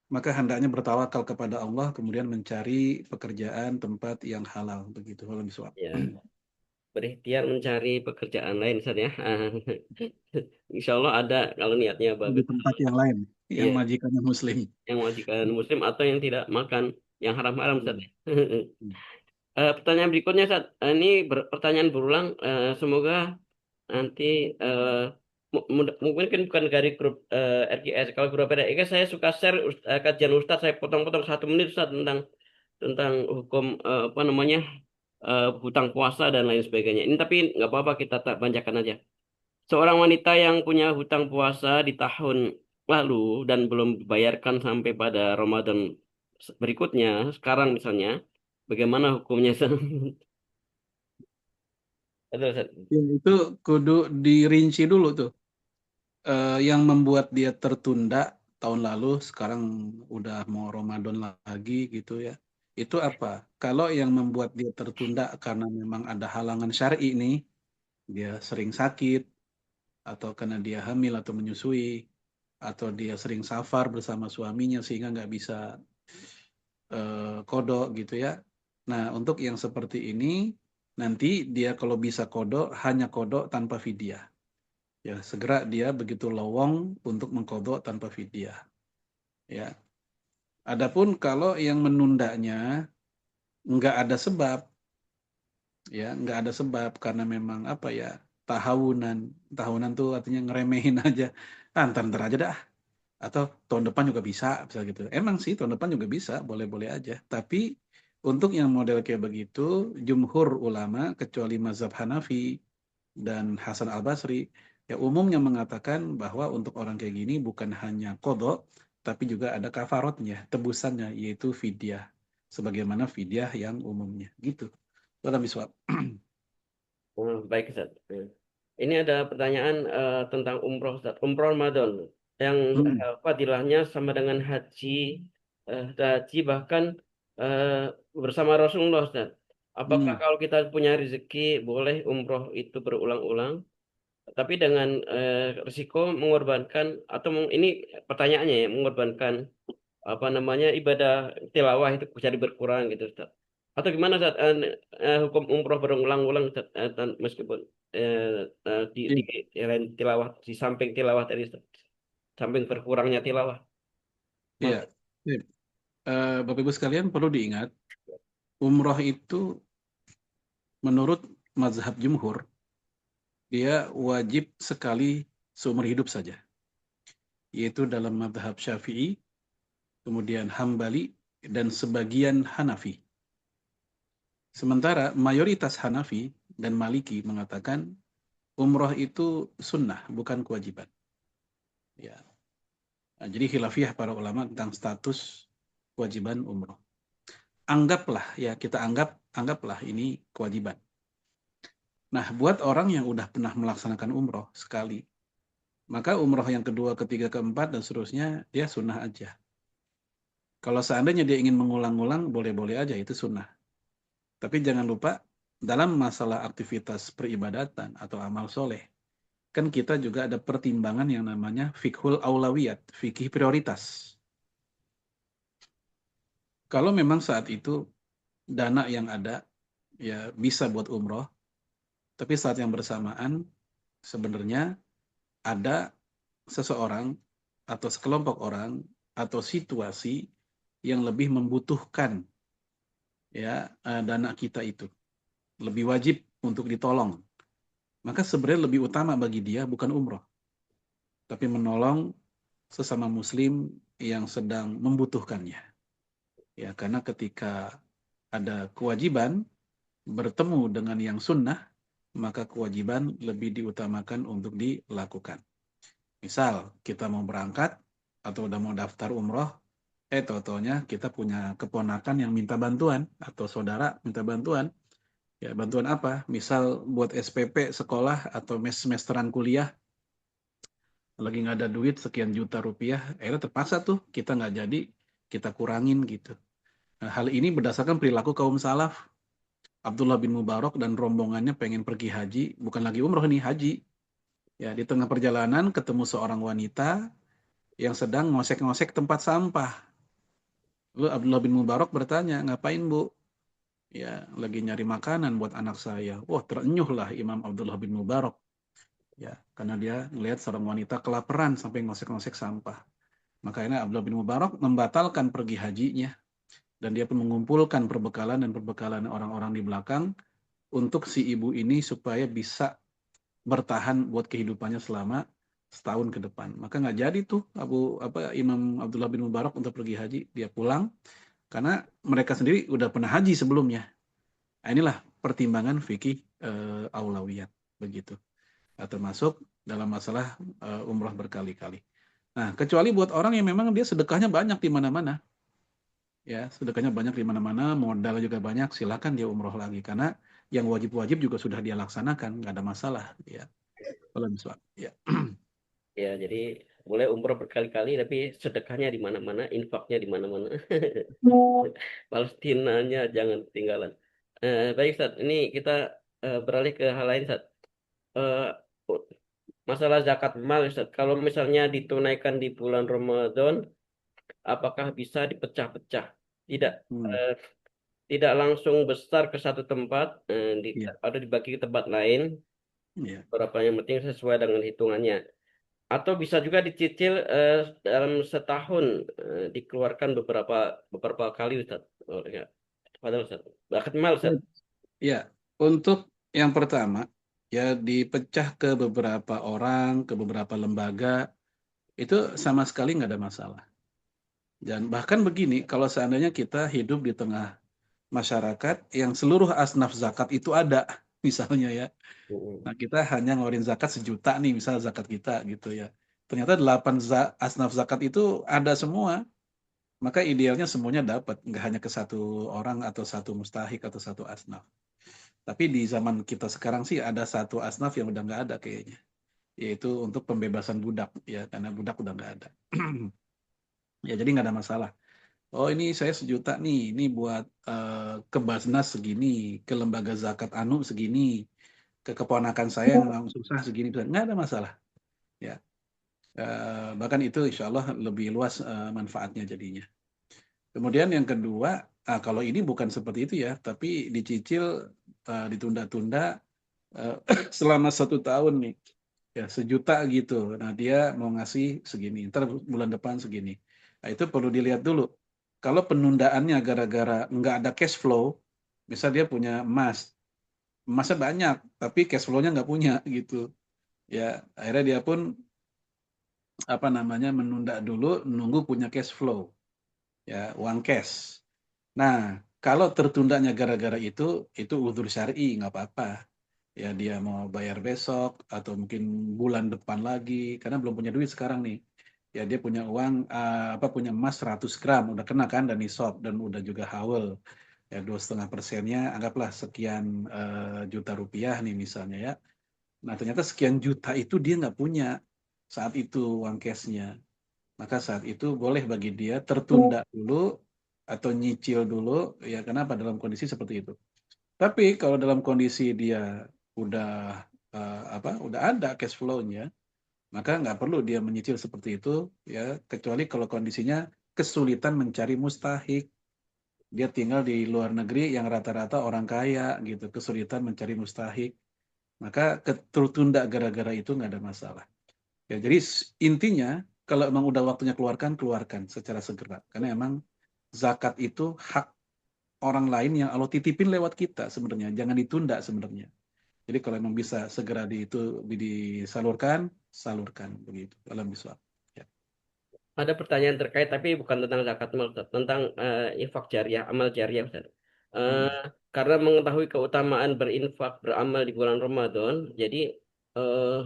maka hendaknya bertawakal kepada Allah kemudian mencari pekerjaan tempat yang halal begitu kalau biswab. ya. Berikhtiar mencari pekerjaan lain Ustaz ya. Insya Allah ada kalau niatnya Di bagus. tempat yang lain yang Iya, majikannya muslim. yang majikan muslim atau yang tidak makan yang haram-haram Ustaz. Hmm. Pertanyaan berikutnya Ustaz. Ini pertanyaan berulang. Semoga nanti mungkin bukan dari grup RGS. Kalau grup RGS saya suka share kajian Ustaz, saya potong-potong 1 menit Ustaz tentang hukum apa namanya hutang puasa dan lain sebagainya. Ini tapi nggak apa-apa kita tak bacakan aja. Seorang wanita yang punya hutang puasa di tahun lalu dan belum dibayarkan sampai pada Ramadan berikutnya, sekarang misalnya, bagaimana hukumnya? Aduh, Ustaz. Itu kudu dirinci dulu tuh. Yang membuat dia tertunda tahun lalu, sekarang udah mau Ramadan lagi gitu ya. Itu apa? Kalau yang membuat dia tertunda karena memang ada halangan syar'i nih, dia sering sakit, atau karena dia hamil atau menyusui, atau dia sering safar bersama suaminya sehingga nggak bisa kodok gitu ya. Nah, untuk yang seperti ini, nanti dia kalau bisa kodok, hanya kodok tanpa fidyah. Ya, segera dia begitu lowong untuk mengkodok tanpa fidyah. Ya. Adapun kalau yang menundanya nggak ada sebab, ya nggak ada sebab karena memang apa ya tahunan, tahunan tuh artinya ngeremehin aja, ntar aja dah, atau tahun depan juga bisa gitu. Emang sih tahun depan juga bisa, boleh-boleh aja. Tapi untuk yang model kayak begitu, jumhur ulama kecuali mazhab Hanafi dan Hasan Al-Basri, ya umumnya mengatakan bahwa untuk orang kayak gini bukan hanya kodok, tapi juga ada kafarotnya, tebusannya, yaitu fidyah. Sebagaimana fidyah yang umumnya. Gitu. Itu ada miswab. Baik, Ustaz. Ini ada pertanyaan tentang umroh, Ustaz. Umroh Ramadan yang fadilahnya sama dengan haji, haji bahkan eh, bersama Rasulullah, Ustaz. Apakah Hmm. kalau kita punya rezeki boleh umroh itu berulang-ulang, tapi dengan risiko mengorbankan atau ini pertanyaannya ya, mengorbankan apa namanya ibadah tilawah itu jadi berkurang gitu Ustaz. Atau gimana Ustaz? Hukum umroh berulang-ulang Ustaz, meskipun di Iya. lain tilawah di samping tilawah tadi Ustaz. Samping berkurangnya tilawah. Iya. Maksud, Sip. Bapak Ibu sekalian perlu diingat, umroh itu menurut mazhab jumhur, dia wajib sekali seumur hidup saja. Yaitu dalam mazhab Syafi'i, kemudian Hambali, dan sebagian Hanafi. Sementara mayoritas Hanafi dan Maliki mengatakan umroh itu sunnah, bukan kewajiban. Ya. Nah, jadi khilafiyah para ulama tentang status kewajiban umroh. Anggaplah ya, kita anggaplah ini kewajiban. Nah, buat orang yang udah pernah melaksanakan umroh sekali, maka umroh yang kedua, ketiga, keempat, dan seterusnya, dia sunnah aja. Kalau seandainya dia ingin mengulang-ulang, boleh-boleh aja, itu sunnah. Tapi jangan lupa, dalam masalah aktivitas peribadatan atau amal soleh, kan kita juga ada pertimbangan yang namanya fikhul aulawiyat, fikih prioritas. Kalau memang saat itu dana yang ada, ya bisa buat umroh, tapi saat yang bersamaan, sebenarnya ada seseorang atau sekelompok orang atau situasi yang lebih membutuhkan ya dana kita itu, lebih wajib untuk ditolong. Maka sebenarnya lebih utama bagi dia bukan umroh, tapi menolong sesama muslim yang sedang membutuhkannya. Ya, karena ketika ada kewajiban bertemu dengan yang sunnah, maka kewajiban lebih diutamakan untuk dilakukan. Misal kita mau berangkat atau udah mau daftar umroh, taunya kita punya keponakan yang minta bantuan atau saudara minta bantuan. Ya, bantuan apa? Misal buat SPP sekolah atau semesteran kuliah, lagi nggak ada duit sekian juta rupiah, akhirnya terpaksa tuh kita nggak jadi, kita kurangin gitu. Nah, hal ini berdasarkan perilaku kaum salaf. Abdullah bin Mubarak dan rombongannya pengen pergi haji, bukan lagi umroh nih, haji. Ya, di tengah perjalanan ketemu seorang wanita yang sedang ngosek-ngosek tempat sampah. Lalu Abdullah bin Mubarak bertanya, ngapain bu? Ya, lagi nyari makanan buat anak saya. Wah, terenyuhlah Imam Abdullah bin Mubarak. Ya, karena dia melihat seorang wanita kelaparan sampai ngosek-ngosek sampah. Makanya Abdullah bin Mubarak membatalkan pergi hajinya. Dan dia pun mengumpulkan perbekalan dan perbekalan orang-orang di belakang untuk si ibu ini supaya bisa bertahan buat kehidupannya selama setahun ke depan. Maka nggak jadi tuh Imam Abdullah bin Mubarak untuk pergi haji. Dia pulang Karena mereka sendiri udah pernah haji sebelumnya. Nah, inilah pertimbangan fikih aulawiyat begitu. Nah, termasuk dalam masalah umrah berkali-kali. Nah, kecuali buat orang yang memang dia sedekahnya banyak di mana-mana, ya sedekahnya banyak di mana-mana, modal juga banyak, silakan dia umroh lagi karena yang wajib-wajib juga sudah dia laksanakan, nggak ada masalah, ya. Kalau misalnya, ya. Ya, jadi boleh umroh berkali-kali tapi sedekahnya di mana-mana, infaknya di mana-mana. Palestinanya jangan ketinggalan. Baik, Ustaz. Ini kita beralih ke hal lain, Ustaz. Eh, Masalah zakat mal, Ustaz. Kalau misalnya ditunaikan di bulan Ramadan, apakah bisa dipecah-pecah? Tidak. Hmm, Eh, Tidak langsung besar ke satu tempat, iya, atau dibagi ke tempat lain. iya. Berapa yang penting sesuai dengan hitungannya. Atau bisa juga dicicil dalam setahun, dikeluarkan beberapa beberapa kali, Ustaz. Oh, ya. Padahal, Ustaz. Zakat mal, Ustaz. Ya, untuk yang pertama, ya dipecah ke beberapa orang, ke beberapa lembaga, itu sama sekali nggak ada masalah. Dan bahkan begini, kalau seandainya kita hidup di tengah masyarakat yang seluruh asnaf zakat itu ada, misalnya ya. Mm-mm. Nah, kita hanya ngeluarin zakat 1 juta nih, misal zakat kita gitu ya. Ternyata 8 asnaf zakat itu ada semua, maka idealnya semuanya dapat, nggak hanya ke satu orang atau satu mustahik atau satu asnaf. Tapi di zaman kita sekarang sih ada satu asnaf yang udah nggak ada kayaknya, yaitu untuk pembebasan budak ya, karena budak udah nggak ada. Ya jadi nggak ada masalah. Oh ini saya 1 juta nih, ini buat ke Basnas segini, ke lembaga zakat anu segini, ke keponakan saya yang susah segini, nggak ada masalah. Ya, bahkan itu insya Allah lebih luas manfaatnya jadinya. Kemudian yang kedua, kalau ini bukan seperti itu ya, tapi dicicil, ditunda-tunda eh, selama 1 tahun nih, ya 1 juta gitu. Nah dia mau ngasih segini, ntar bulan depan segini. Nah itu perlu dilihat dulu. Kalau penundaannya gara-gara nggak ada cash flow, misal dia punya emas, emasnya banyak, tapi cash flow-nya nggak punya gitu. Ya akhirnya dia pun apa namanya menunda dulu, nunggu punya cash flow, ya uang cash. Nah kalau tertundanya gara-gara itu udzur syar'i nggak apa-apa. Ya dia mau bayar besok atau mungkin bulan depan lagi karena belum punya duit sekarang nih. Ya dia punya uang punya emas 100 gram udah kena kan dan nisab dan udah juga haul. Ya 2,5%-nya anggaplah sekian juta rupiah nih misalnya ya. Nah ternyata sekian juta itu dia nggak punya saat itu uang cashnya. Maka saat itu boleh bagi dia tertunda dulu atau nyicil dulu ya kenapa dalam kondisi seperti itu. Tapi kalau dalam kondisi dia udah udah ada cash flow-nya, maka nggak perlu dia menyicil seperti itu ya, kecuali kalau kondisinya kesulitan mencari mustahik. Dia tinggal di luar negeri yang rata-rata orang kaya gitu, kesulitan mencari mustahik. Maka tertunda gara-gara itu nggak ada masalah. Ya, jadi intinya kalau emang udah waktunya keluarkan, keluarkan secara segera. Karena emang zakat itu hak orang lain yang Allah titipin lewat kita sebenarnya, jangan ditunda sebenarnya. Jadi kalau memang bisa segera disalurkan, salurkan begitu. Dalam biswa. Ya. Ada pertanyaan terkait tapi bukan tentang zakat mal, Ustaz. Tentang infak jariah, amal jariah, Ustaz. Eh, Mm-mm. karena mengetahui keutamaan berinfak, beramal di bulan Ramadan, jadi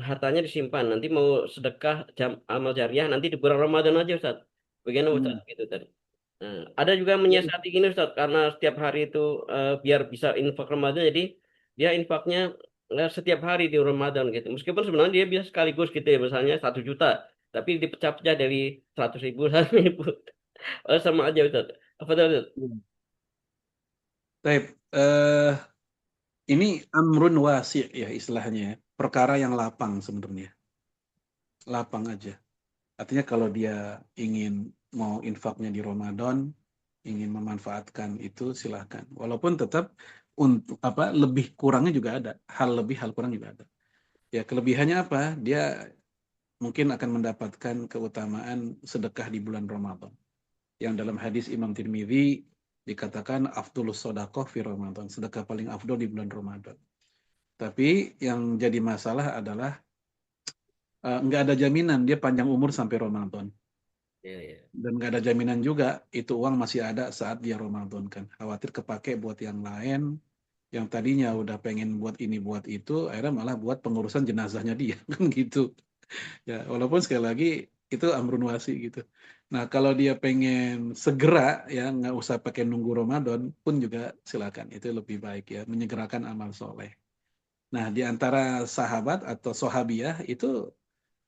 hartanya disimpan. Nanti mau sedekah amal jariah nanti di bulan Ramadan aja, Ustaz. Bagaimana, Ustaz? Mm. Gitu tadi. Ada juga yang menyiasati gini, Ustaz, karena setiap hari itu biar bisa infak Ramadan, jadi dia infaknya setiap hari di Ramadan gitu. Meskipun sebenarnya dia bisa sekaligus gitu ya, misalnya 1 juta, tapi dipecah-pecah dari 100.000, 100.000. Sama aja, Ustaz. Apa tuh, Ustaz? Baik, ini amrun wasi ya istilahnya, ya. Perkara yang lapang sebenarnya, lapang aja. Artinya kalau dia ingin mau infaknya di Ramadan, ingin memanfaatkan itu silahkan. Walaupun tetap untuk lebih kurangnya juga ada, hal lebih hal kurang juga ada. Ya kelebihannya apa? Dia mungkin akan mendapatkan keutamaan sedekah di bulan Ramadan. Yang dalam hadis Imam Tirmidzi dikatakan afdolus sodakoh fi Ramadan, sedekah paling afdol di bulan Ramadan. Tapi yang jadi masalah adalah nggak ada jaminan dia panjang umur sampai Ramadan. Iya, iya. Dan nggak ada jaminan juga itu uang masih ada saat dia Ramadan kan. Khawatir kepake buat yang lain, yang tadinya udah pengen buat ini buat itu, akhirnya malah buat pengurusan jenazahnya dia kan gitu. Ya, walaupun sekali lagi itu amrun wasi gitu. Nah, kalau dia pengen segera ya nggak usah pakai nunggu Ramadan pun juga silakan. Itu lebih baik ya, menyegerakan amal soleh. Nah, di antara sahabat atau sahabiah itu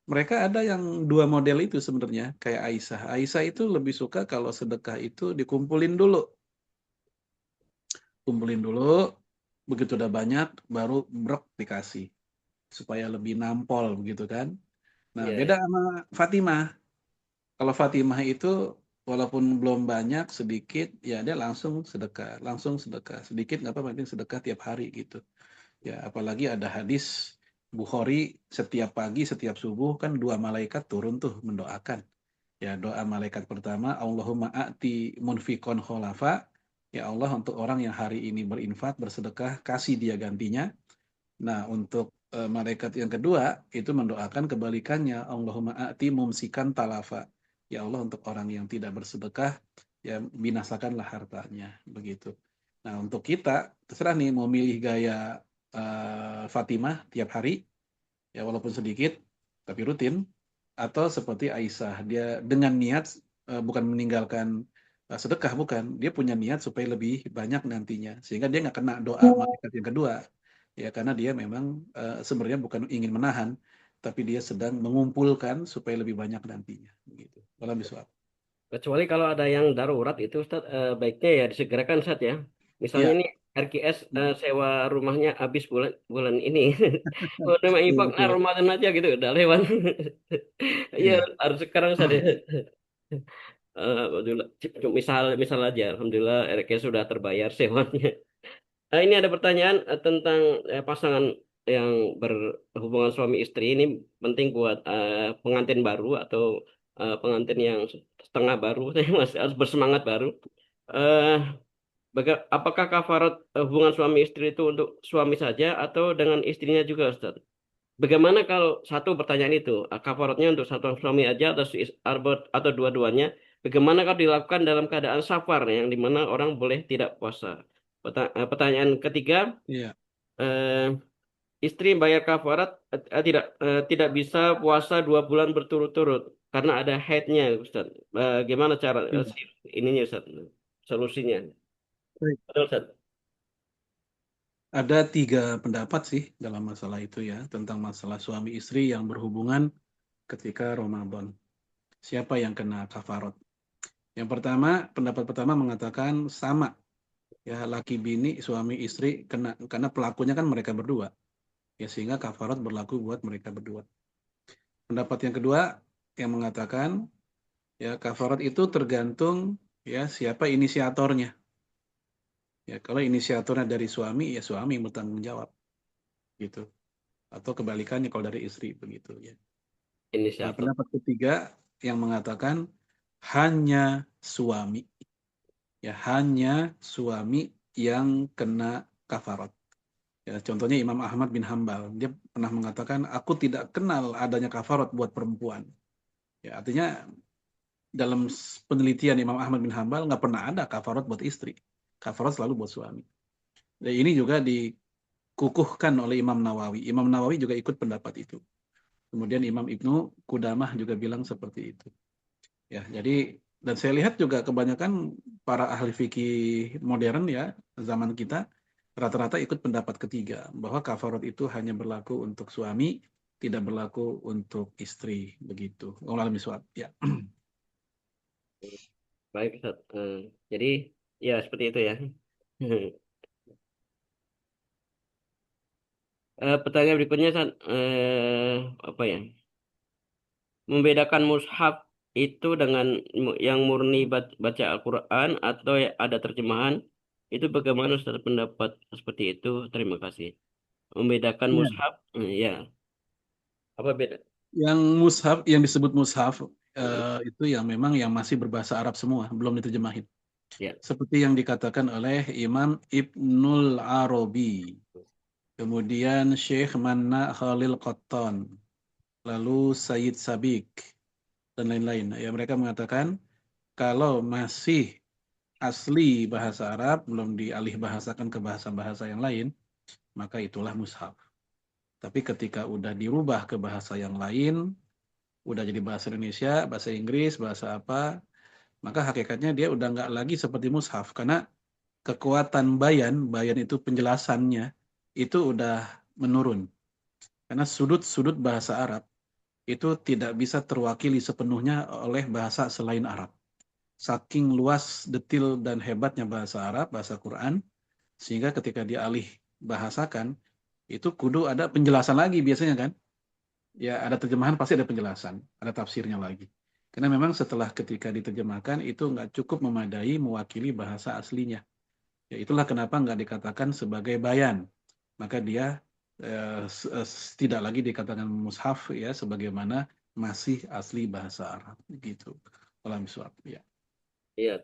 mereka ada yang dua model itu sebenarnya, kayak Aisyah. Aisyah itu lebih suka kalau sedekah itu dikumpulin dulu. Kumpulin dulu, begitu udah banyak, baru brok dikasih. Supaya lebih nampol begitu kan. Nah, Iya, beda iya. sama Fatimah. Kalau Fatimah itu walaupun belum banyak, sedikit, ya dia langsung sedekah. Langsung sedekah. Sedikit nggak apa-apa, penting sedekah tiap hari gitu. Ya, apalagi ada hadis Bukhari setiap pagi, setiap subuh kan dua malaikat turun tuh mendoakan. Ya, doa malaikat pertama, Allahumma a'ti munfikon kholafa. Ya Allah, untuk orang yang hari ini berinfak, bersedekah, kasih dia gantinya. Nah, untuk malaikat yang kedua, itu mendoakan kebalikannya. Allahumma a'ti mumsikan talafa. Ya Allah, untuk orang yang tidak bersedekah, ya binasakanlah hartanya. Begitu. Nah, untuk kita, terserah nih mau milih gaya Fatimah tiap hari, ya walaupun sedikit tapi rutin, atau seperti Aisyah dia dengan niat bukan meninggalkan sedekah, bukan, dia punya niat supaya lebih banyak nantinya sehingga dia nggak kena doa malaikat yang kedua, ya karena dia memang sebenarnya bukan ingin menahan tapi dia sedang mengumpulkan supaya lebih banyak nantinya begitu. Walau bisawab. Kecuali kalau ada yang darurat itu Ustaz, baiknya ya disegerakan Ustaz ya. Misalnya Iya, ini RKS sewa rumahnya habis bulan bulan ini. Udah mau iya infak, nah betul. Ramadan aja gitu udah lewat. Iya Iya. harus sekarang Ustaz ya. Alhamdulillah. Misal misal aja, Alhamdulillah RKS sudah terbayar sewanya. Ini ada pertanyaan tentang pasangan yang berhubungan suami istri ini penting buat pengantin baru atau pengantin yang setengah baru, saya masih harus bersemangat baru. Eh, apakah kafarat hubungan suami istri itu untuk suami saja atau dengan istrinya juga, Ustaz? Bagaimana kalau satu pertanyaan itu kafaratnya untuk satu suami aja atau atau dua-duanya? Bagaimana kalau dilakukan dalam keadaan safar yang dimana orang boleh tidak puasa? Pertanyaan ketiga, Iya. eh, istri bayar kafarat tidak bisa puasa 2 bulan berturut-turut karena ada haidnya, Ustaz. Bagaimana cara Iya. ininya, Ustaz? Solusinya? Baik. Betul, Ustaz. Ada tiga pendapat sih dalam masalah itu ya, tentang masalah suami istri yang berhubungan ketika Ramadan. Siapa yang kena kafarat? Yang pertama, pendapat pertama mengatakan sama ya, laki bini suami istri kena, karena pelakunya kan mereka berdua. Ya sehingga kafarat berlaku buat mereka berdua. Pendapat yang kedua yang mengatakan ya kafarat itu tergantung ya siapa inisiatornya. Ya kalau inisiatornya dari suami ya suami yang bertanggung jawab gitu. Atau kebalikannya kalau dari istri begitu ya. Nah, Inisiator. pendapat ketiga yang mengatakan hanya suami, ya hanya suami yang kena kafarat. Ya, contohnya Imam Ahmad bin Hambal, dia pernah mengatakan, aku tidak kenal adanya kafarat buat perempuan. Ya, artinya dalam penelitian Imam Ahmad bin Hambal nggak pernah ada kafarat buat istri. Kafarat selalu buat suami. Dan ini juga dikukuhkan oleh Imam Nawawi. Imam Nawawi juga ikut pendapat itu. Kemudian Imam Ibnu Qudamah juga bilang seperti itu. Ya, jadi dan saya lihat juga kebanyakan para ahli fikih modern ya zaman kita rata-rata ikut pendapat ketiga bahwa kafarat itu hanya berlaku untuk suami, tidak berlaku untuk istri begitu. Wallahu a'lam. Ya. Baik, Ustaz. Jadi ya seperti itu ya. Pertanyaan berikutnya, Ustaz. Apa ya? Membedakan mushaf itu dengan yang murni baca Al-Quran atau ada terjemahan, itu bagaimana Ustaz pendapat seperti itu? Terima kasih. Membedakan Ya. mushaf, ya, apa beda? Yang mushaf yang disebut mushaf Hmm, itu yang memang yang masih berbahasa Arab semua, belum diterjemahin. ya, Seperti yang dikatakan oleh Imam Ibnul Arabi, kemudian Syekh Manna Khalil Qattan, lalu Sayyid Sabiq, dan lain-lain. Ya, mereka mengatakan kalau masih asli bahasa Arab, belum dialih bahasakan ke bahasa-bahasa yang lain, maka itulah mushaf. Tapi ketika udah dirubah ke bahasa yang lain, udah jadi bahasa Indonesia, bahasa Inggris, bahasa apa, maka hakikatnya dia udah nggak lagi seperti mushaf. Karena kekuatan bayan itu penjelasannya, itu udah menurun. Karena sudut-sudut bahasa Arab itu tidak bisa terwakili sepenuhnya oleh bahasa selain Arab. Saking luas, detil, dan hebatnya bahasa Arab, bahasa Quran, sehingga ketika dialih bahasakan, itu kudu ada penjelasan lagi biasanya kan. Ya ada terjemahan pasti ada penjelasan, ada tafsirnya lagi. Karena memang setelah ketika diterjemahkan, itu nggak cukup memadai mewakili bahasa aslinya. Ya itulah kenapa nggak dikatakan sebagai bayan. Maka dia tidak lagi dikatakan mushaf ya, sebagaimana masih asli bahasa Arab gitu. Alam suap ya. Iya.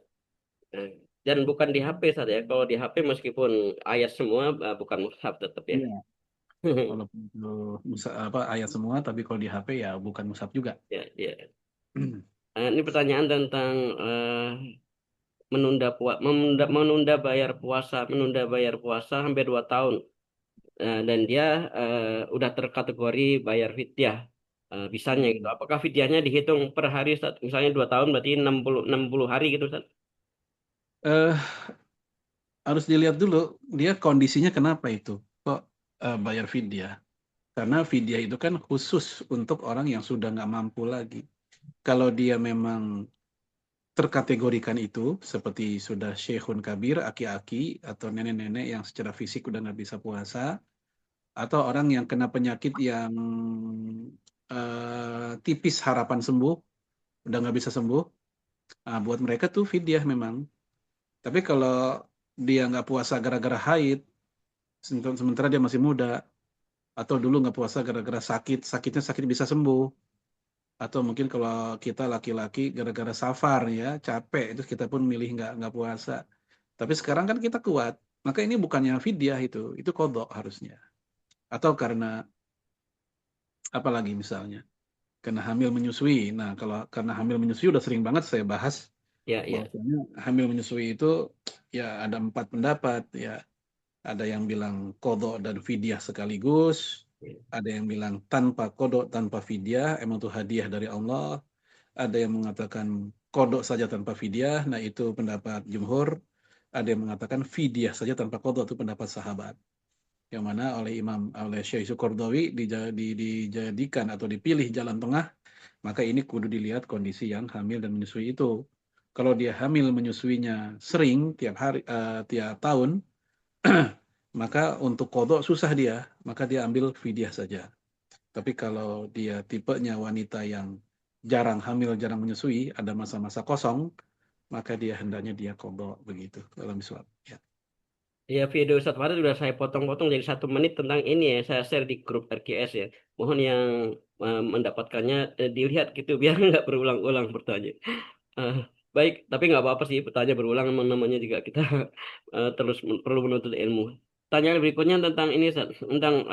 Eh, Dan bukan di HP saja ya. Kalau di HP meskipun ayat semua bukan mushaf tetap ya. Iya. Walaupun itu ayat semua, tapi kalau di HP ya bukan mushaf juga. Ya, ya. Ini pertanyaan tentang menunda bayar puasa hampir 2 tahun. Dan dia udah terkategori bayar fidyah. Bisanya gitu. Apakah fidyahnya dihitung per hari, Ustaz? Misalnya 2 tahun berarti 60 hari gitu, Ustaz? Eh, Harus dilihat dulu dia kondisinya kenapa itu kok bayar fidyah. Karena fidyah itu kan khusus untuk orang yang sudah nggak mampu lagi. Kalau dia memang terkategorikan itu seperti sudah syekhun kabir, aki-aki atau nenek-nenek yang secara fisik udah nggak bisa puasa, atau orang yang kena penyakit yang tipis harapan sembuh, udah nggak bisa sembuh, buat mereka tuh fidyah memang. Tapi kalau dia nggak puasa gara-gara haid, sementara dia masih muda, atau dulu nggak puasa gara-gara sakit, sakitnya sakit bisa sembuh, atau mungkin kalau kita laki-laki gara-gara safar ya capek itu kita pun milih nggak puasa. Tapi sekarang kan kita kuat, maka ini bukannya fidyah itu qadha harusnya. Atau karena apa lagi misalnya, karena hamil menyusui. Nah kalau karena hamil menyusui udah sering banget saya bahas Ya, ya. bahwasanya hamil menyusui itu ya ada 4 pendapat ya. Ada yang bilang qadha dan fidyah sekaligus, ada yang bilang tanpa qadha tanpa fidyah, emang itu hadiah dari Allah. Ada yang mengatakan kodok saja tanpa fidyah, nah itu pendapat jumhur. Ada yang mengatakan fidyah saja tanpa kodok, itu pendapat sahabat. Yang mana oleh Syekh Qaradawi dijadikan atau dipilih jalan tengah, maka ini kudu dilihat kondisi yang hamil dan menyusui itu. Kalau dia hamil menyusuinya sering tiap hari, tiap tahun, maka untuk kodok susah dia, maka dia ambil fidyah saja. Tapi kalau dia tipenya wanita yang jarang hamil, jarang menyusui, ada masa-masa kosong, maka dia hendaknya dia qadha begitu dalam suap. Ya. Ya, video Ustaz Farid sudah saya potong-potong jadi 1 menit tentang ini ya. Saya share di grup RKS ya. Mohon yang mendapatkannya dilihat gitu biar nggak berulang-ulang pertanyaan. Eh, Baik, tapi nggak apa-apa sih pertanyaan berulang namanya juga kita terus perlu menuntut ilmu. Pertanyaan berikutnya tentang ini Ustaz, tentang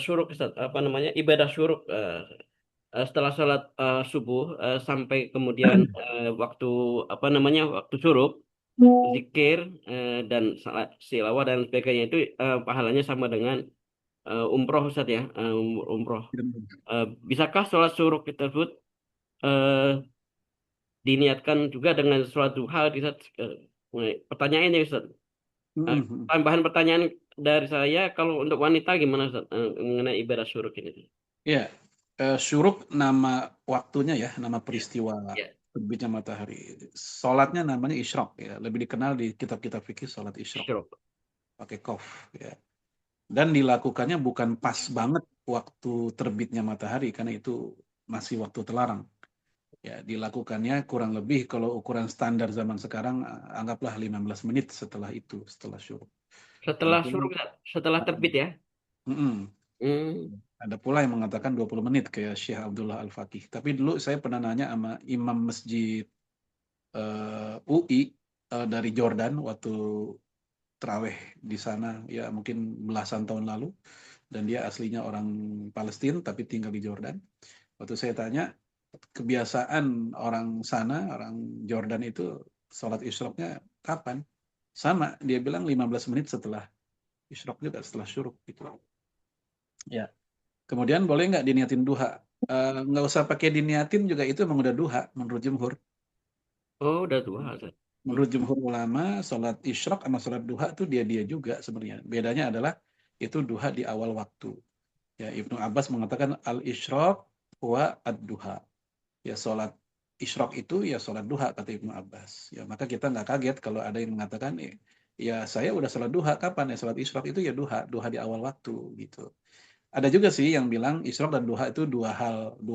syuruk Ustaz, apa namanya ibadah syuruk setelah sholat subuh sampai kemudian waktu apa namanya waktu syuruk zikir dan silawat dan sebagainya itu pahalanya sama dengan umroh Ustaz ya, umroh. Bisakah sholat syuruk tersebut eh, diniatkan juga dengan suatu hal di saat pertanyaannya Ustaz. Eh, Mm-mm. Tambahan pertanyaan dari saya, kalau untuk wanita gimana Ustaz mengenai ibadah syuruk ini? Ya, syuruk nama waktunya ya, nama peristiwa Ya, terbitnya matahari. Salatnya namanya isyraq ya, lebih dikenal di kitab-kitab fikih salat isyraq syuruk. pakai qaf ya. Dan dilakukannya bukan pas banget waktu terbitnya matahari karena itu masih waktu terlarang. Ya, dilakukannya kurang lebih kalau ukuran standar zaman sekarang anggaplah 15 menit setelah itu, setelah syuruk. Ada Setelah pula syuruk Ustaz, setelah terbit ya. mm-mm. Hmm, Ada pula yang mengatakan 20 menit kayak Syekh Abdullah Al-Faqih. Tapi dulu saya pernah nanya sama Imam Masjid UI dari Jordan waktu terawih di sana ya mungkin belasan tahun lalu dan dia aslinya orang Palestina tapi tinggal di Jordan. Waktu saya tanya kebiasaan orang sana, orang Jordan itu sholat isyroknya kapan? Sama, dia bilang 15 menit setelah isyrok juga, setelah syuruk gitu. Ya. Kemudian boleh nggak diniatin duha? Nggak usah pakai diniatin juga, itu emang udah duha menurut jumhur. Oh, udah tua, Ustaz. Menurut jumhur ulama, sholat isyrok sama sholat duha itu dia juga sebenarnya. Bedanya adalah itu duha di awal waktu. Ya, Ibnu Abbas mengatakan al-isyrok wa ad-duha. Ya, sholat isyrok itu ya sholat duha, kata Ibnu Abbas. Ya, maka kita nggak kaget kalau ada yang mengatakan, ya saya udah sholat duha, kapan ya sholat isyrok itu ya duha di awal waktu gitu. Ada juga sih yang bilang isyrok dan duha itu dua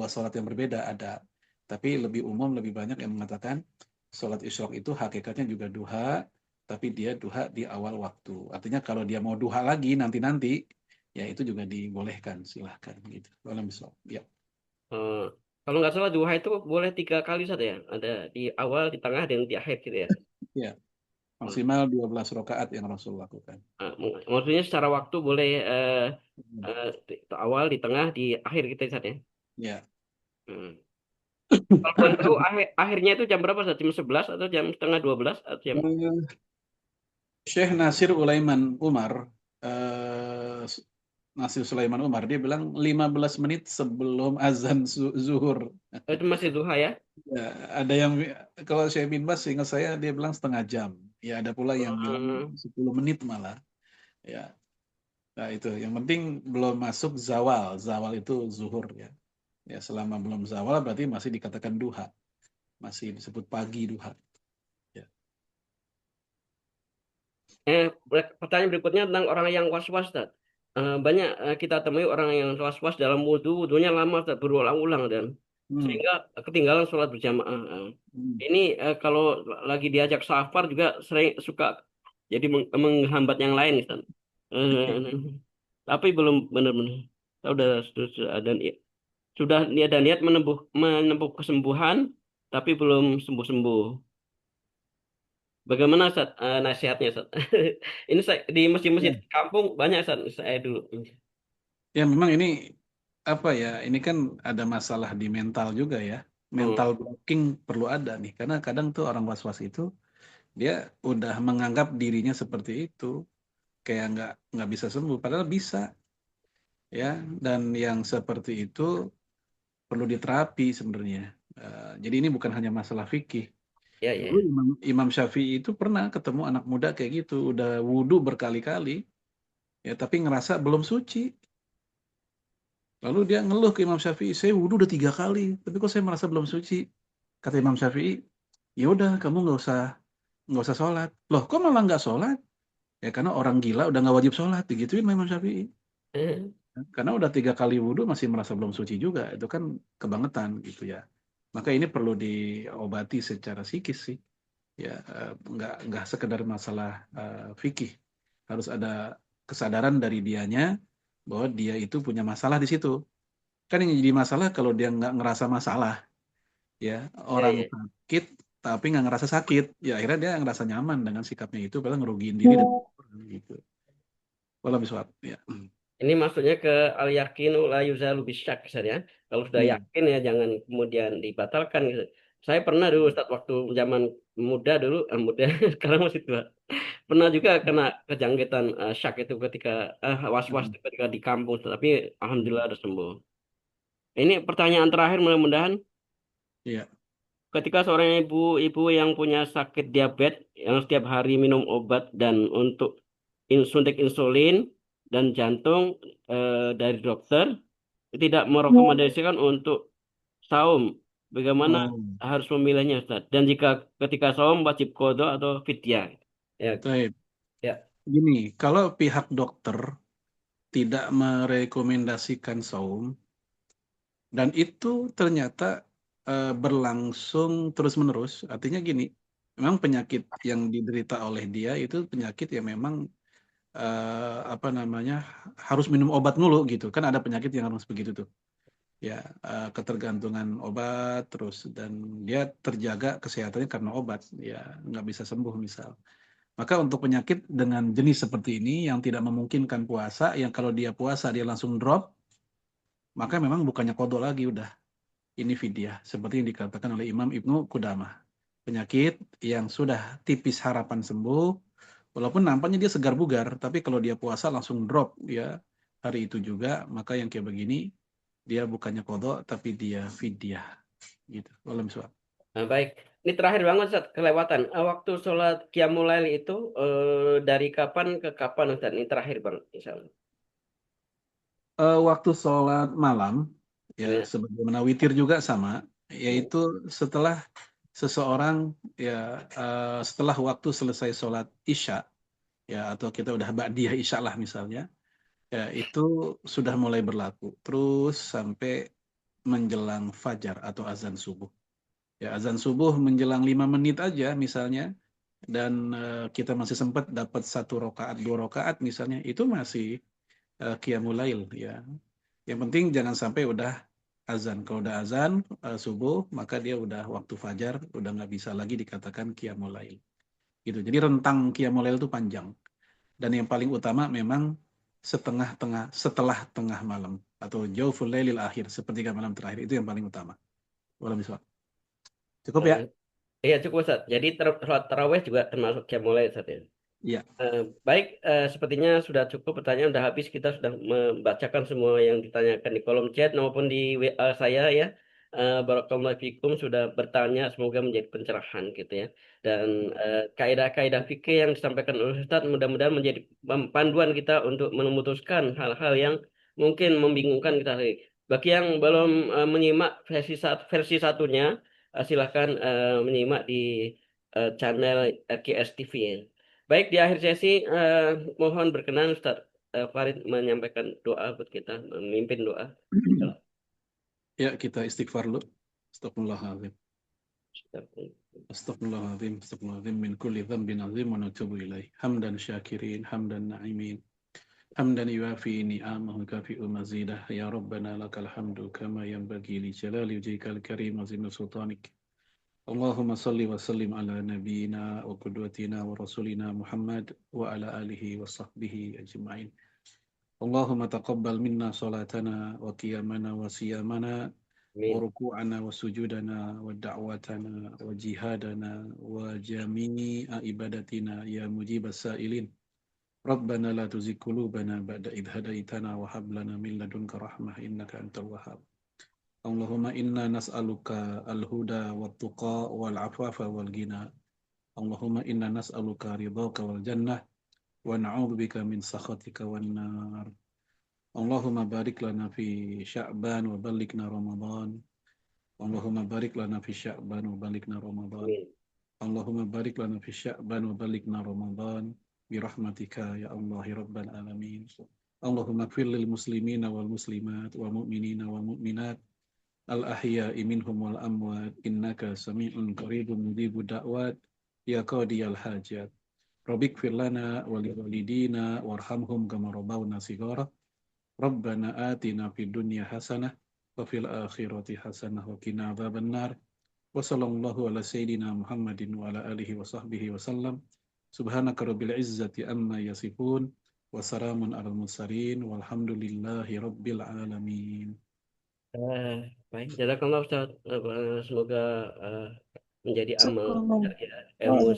sholat yang berbeda, ada. Tapi lebih umum, lebih banyak yang mengatakan sholat isyrok itu hakikatnya juga duha, tapi dia duha di awal waktu. Artinya kalau dia mau duha lagi nanti-nanti, ya itu juga dibolehkan, silahkan gitu. Walam bisawab. Ya. Eh, Kalau nggak salah duha itu boleh 3 kali saja ya. Ada di awal, di tengah, dan di akhir gitu ya. Ya, Hmm. maksimal 12 rakaat yang Rasul lakukan. Maksudnya secara waktu boleh Hmm. di awal, di tengah, di akhir gitu Ustaz ya. Ya. Hmm. Kalau boleh tahu akhirnya itu jam berapa Ustaz? Jam 11 atau jam setengah 12 atau jam? Eh, Syekh Nasir Ulaiman Umar, eh, Nasir Sulaiman Umar, dia bilang 15 menit sebelum azan zuhur. Oh, itu masih duha ya? Ya, ada yang, kalau Syekh bin Bas ingat saya, dia bilang setengah jam. Ya, ada pula yang bilang Hmm. 10 menit malah. Ya, nah itu. Yang penting belum masuk zawal. Zawal itu zuhur ya. Ya, selama belum zawal berarti masih dikatakan duha. Masih disebut pagi duha. Ya. Pertanyaan berikutnya tentang orang yang was-was, Ustaz. Banyak kita temui orang yang was-was dalam wudhunya lama, Ustaz, berulang-ulang dan Hmm. sehingga ketinggalan sholat berjamaah. Hmm. Ini kalau lagi diajak safar juga sering suka jadi menghambat yang lain, Ustaz. Eh, tapi belum benar-benar. Kita sudah sudah ada niat menempuh kesembuhan, tapi belum sembuh-sembuh. Bagaimana Ustaz, nasihatnya Ustaz? Ini di masjid-masjid Ya. kampung banyak Ustaz, saya dulu. Ya, memang ini apa ya? Ini kan ada masalah di mental juga ya. Hmm, Mental blocking perlu ada nih, karena kadang tuh orang was-was itu dia udah menganggap dirinya seperti itu, kayak nggak bisa sembuh, padahal bisa ya. Dan yang seperti itu perlu diterapi sebenarnya. Jadi ini bukan hanya masalah fikih. ya, Dulu ya. Imam Syafi'i itu pernah ketemu anak muda kayak gitu, udah wudhu berkali-kali, ya tapi ngerasa belum suci. Lalu dia ngeluh ke Imam Syafi'i, saya wudhu udah 3 kali, tapi kok saya merasa belum suci. Kata Imam Syafi'i, ya udah kamu nggak usah sholat. Loh, kok malah nggak sholat? Ya karena orang gila udah nggak wajib sholat, digituin sama Imam Syafi'i. Eh, Karena udah 3 kali wudhu masih merasa belum suci juga, itu kan kebangetan gitu ya. Maka ini perlu diobati secara psikis sih. Ya, nggak sekedar masalah fikih. Harus ada kesadaran dari dianya bahwa dia itu punya masalah di situ. Kan yang jadi masalah kalau dia nggak ngerasa masalah, ya ya, orang ya. sakit tapi nggak ngerasa sakit, ya akhirnya dia ngerasa nyaman dengan sikapnya itu, padahal ngerugiin diri dan orang gitu. Walau biswab, ya. Ini maksudnya ke al yakinu la yuzalu bisyak Ustaz ya. Kalau sudah Hmm. yakin ya jangan kemudian dibatalkan gitu. Saya pernah dulu Ustaz waktu zaman muda dulu, muda sekarang masih tua. Pernah juga kena kejangkitan syak itu ketika was-was Hmm. itu ketika di kampung, tapi alhamdulillah ada sembuh. Ini pertanyaan terakhir mudah-mudahan. Iya. Ketika seorang ibu-ibu yang punya sakit diabetes yang setiap hari minum obat dan untuk suntik insulin dan jantung dari dokter tidak merekomendasikan untuk saum, bagaimana Oh, harus memilihnya Ustaz? Dan jika ketika saum wajib qada atau fidyah? Ya, baik. ya, Gini, kalau pihak dokter tidak merekomendasikan saum dan itu ternyata berlangsung terus-menerus, artinya gini, memang penyakit yang diderita oleh dia itu penyakit yang memang apa namanya, harus minum obat mulu gitu. Kan ada penyakit yang harus begitu tuh. Ya, ketergantungan obat terus, dan dia terjaga kesehatannya karena obat, ya nggak bisa sembuh misal. Maka untuk penyakit dengan jenis seperti ini yang tidak memungkinkan puasa, yang kalau dia puasa dia langsung drop, maka memang bukannya kodok lagi udah. ini fidyah. Seperti yang dikatakan oleh Imam Ibnu Qudamah. Penyakit yang sudah tipis harapan sembuh, walaupun nampaknya dia segar bugar, tapi kalau dia puasa langsung drop ya hari itu juga, maka yang kayak begini dia bukannya kodok tapi dia fidyah gitu. Wallahualam bishawab. Nah, baik. Ini terakhir banget, Ustaz, kelewatan. Waktu sholat Qiyamul Lail itu dari kapan ke kapan, Ustaz? Ini terakhir banget, insya Allah. Waktu sholat malam ya Ya. sebagaimana witir juga sama, yaitu setelah seseorang ya setelah waktu selesai sholat isya ya, atau kita udah ba'diyah isya lah misalnya, ya itu sudah mulai berlaku terus sampai menjelang fajar atau azan subuh. Ya, azan subuh menjelang 5 menit aja misalnya, dan kita masih sempat dapat 1 rakaat 2 rakaat misalnya, itu masih qiyamul lail ya. Yang penting jangan sampai udah azan. Kalau udah azan subuh, maka dia udah waktu fajar, udah nggak bisa lagi dikatakan qiyamul lail. Gitu. Jadi rentang qiyamul lail itu panjang. Dan yang paling utama memang setelah tengah malam atau jauful lailil akhir, sepertiga malam terakhir, itu yang paling utama. Walau bisa. Cukup ya? Iya, cukup, Ustaz. Jadi sholat tarawih juga termasuk Qiyamul Lail, Ustaz, ya? Iya. Baik, sepertinya sudah cukup, pertanyaan sudah habis. Kita sudah membacakan semua yang ditanyakan di kolom chat maupun di WA saya ya. Barakallahu fikum sudah bertanya, semoga menjadi pencerahan gitu ya. Dan kaidah-kaidah fikih yang disampaikan oleh Ustaz mudah-mudahan menjadi panduan kita untuk memutuskan hal-hal yang mungkin membingungkan kita. Bagi yang belum menyimak versi satunya, silahkan menyimak di channel RKS TV ya. Baik, di akhir sesi mohon berkenan Ustaz Farid menyampaikan doa buat kita, memimpin doa. Ya, kita istighfar dulu. Astagfirullahaladzim. Astagfirullahaladzim. Astagfirullahaladzim min kulli dhanbin azim wa natubu ilaih. Hamdan syakirin, hamdan na'imin. Hamdan yuafi ni'amahu kafi'u mazidah. Ya Rabbana lakal hamdu kama yanbaghi li jalali wajhikal karim azim sultanik. Allahumma salli wa sallim ala nabiyyina wa qudwatina wa rasulina Muhammad wa ala alihi wa sahbihi ajma'in. Allahumma taqabbal minna salatana wa qiyamana wa siyamana wa ruku'ana wa sujudana wa da'watana wa jihadana wa jami'a ibadatina ya mujibas sa'ilin. Rabbana la tuzigh qulubana ba'da idh hadaitana wa hab lana min ladunka rahmah innaka antal wahhab. Allahumma inna nas'aluka al-huda wat-tuqa wal-afafa wal-ghina. Allahumma inna nas'aluka ridhaka wal jannah wa na'udzubika min sakhatika wan nar. Allahumma barik lana fi Sya'ban wa ballighna Ramadan. Allahumma barik lana fi Sya'ban wa ballighna Ramadan. Allahumma barik lana fi Sya'ban wa ballighna Ramadan bi rahmatika ya Allah ya rabbal alamin. Allahumma ighfir lil muslimina wal muslimat wal mu'minina wal mu'minat al-ahya'i minhum wal amwat innaka sami'un qaribun mujibud da'wat ya qadiyal hajat. Rabbik fir lana wa li walidina warhamhum kama rabbawna shighara. Rabbana atina fid dunya hasanah wa fil akhirati hasanah wa qina adzabannar. Wa sallallahu ala sayyidina Muhammadin wa ala alihi wa sahbihi wa sallam. Subhanaka rabbil izzati amma yasifun wa salamun alal mursalin walhamdulillahi rabbil alamin. Baik, jazakallah Ustaz. Semoga menjadi amal ilmu.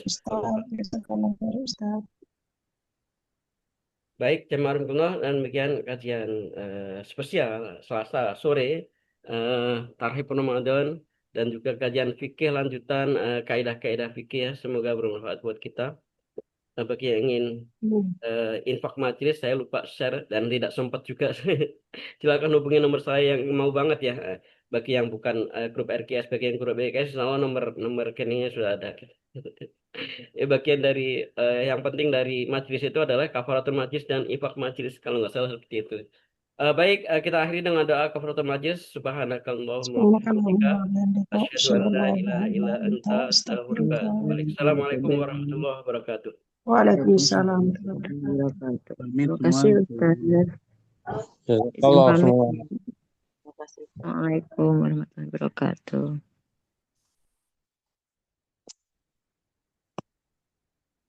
Baik, jemaah dan demikian kajian spesial Selasa sore Tarhib Ramadan dan juga kajian fikih lanjutan kaidah-kaidah fikih ya. Semoga bermanfaat buat kita. Bagi yang ingin infak majelis saya lupa share dan tidak sempat juga. Silakan hubungi nomor saya yang mau banget ya. Bagi yang bukan grup RKS, bagi yang grup RKS, insya Allah nomor rekeningnya sudah ada. Bagian dari yang penting dari majelis itu adalah kafaratul majelis dan infak majelis kalau nggak salah seperti itu. Baik, kita akhiri dengan doa kafaratul majelis. Subhanakallahumma wa bihamdika asyhadu an la ilaha illa anta astaghfiruka wa atubu ilaik. Assalamualaikum warahmatullahi wabarakatuh. Waalaikumsalam. Terima kasih Ustaz. Kalau semua Assalamualaikum warahmatullahi wabarakatuh.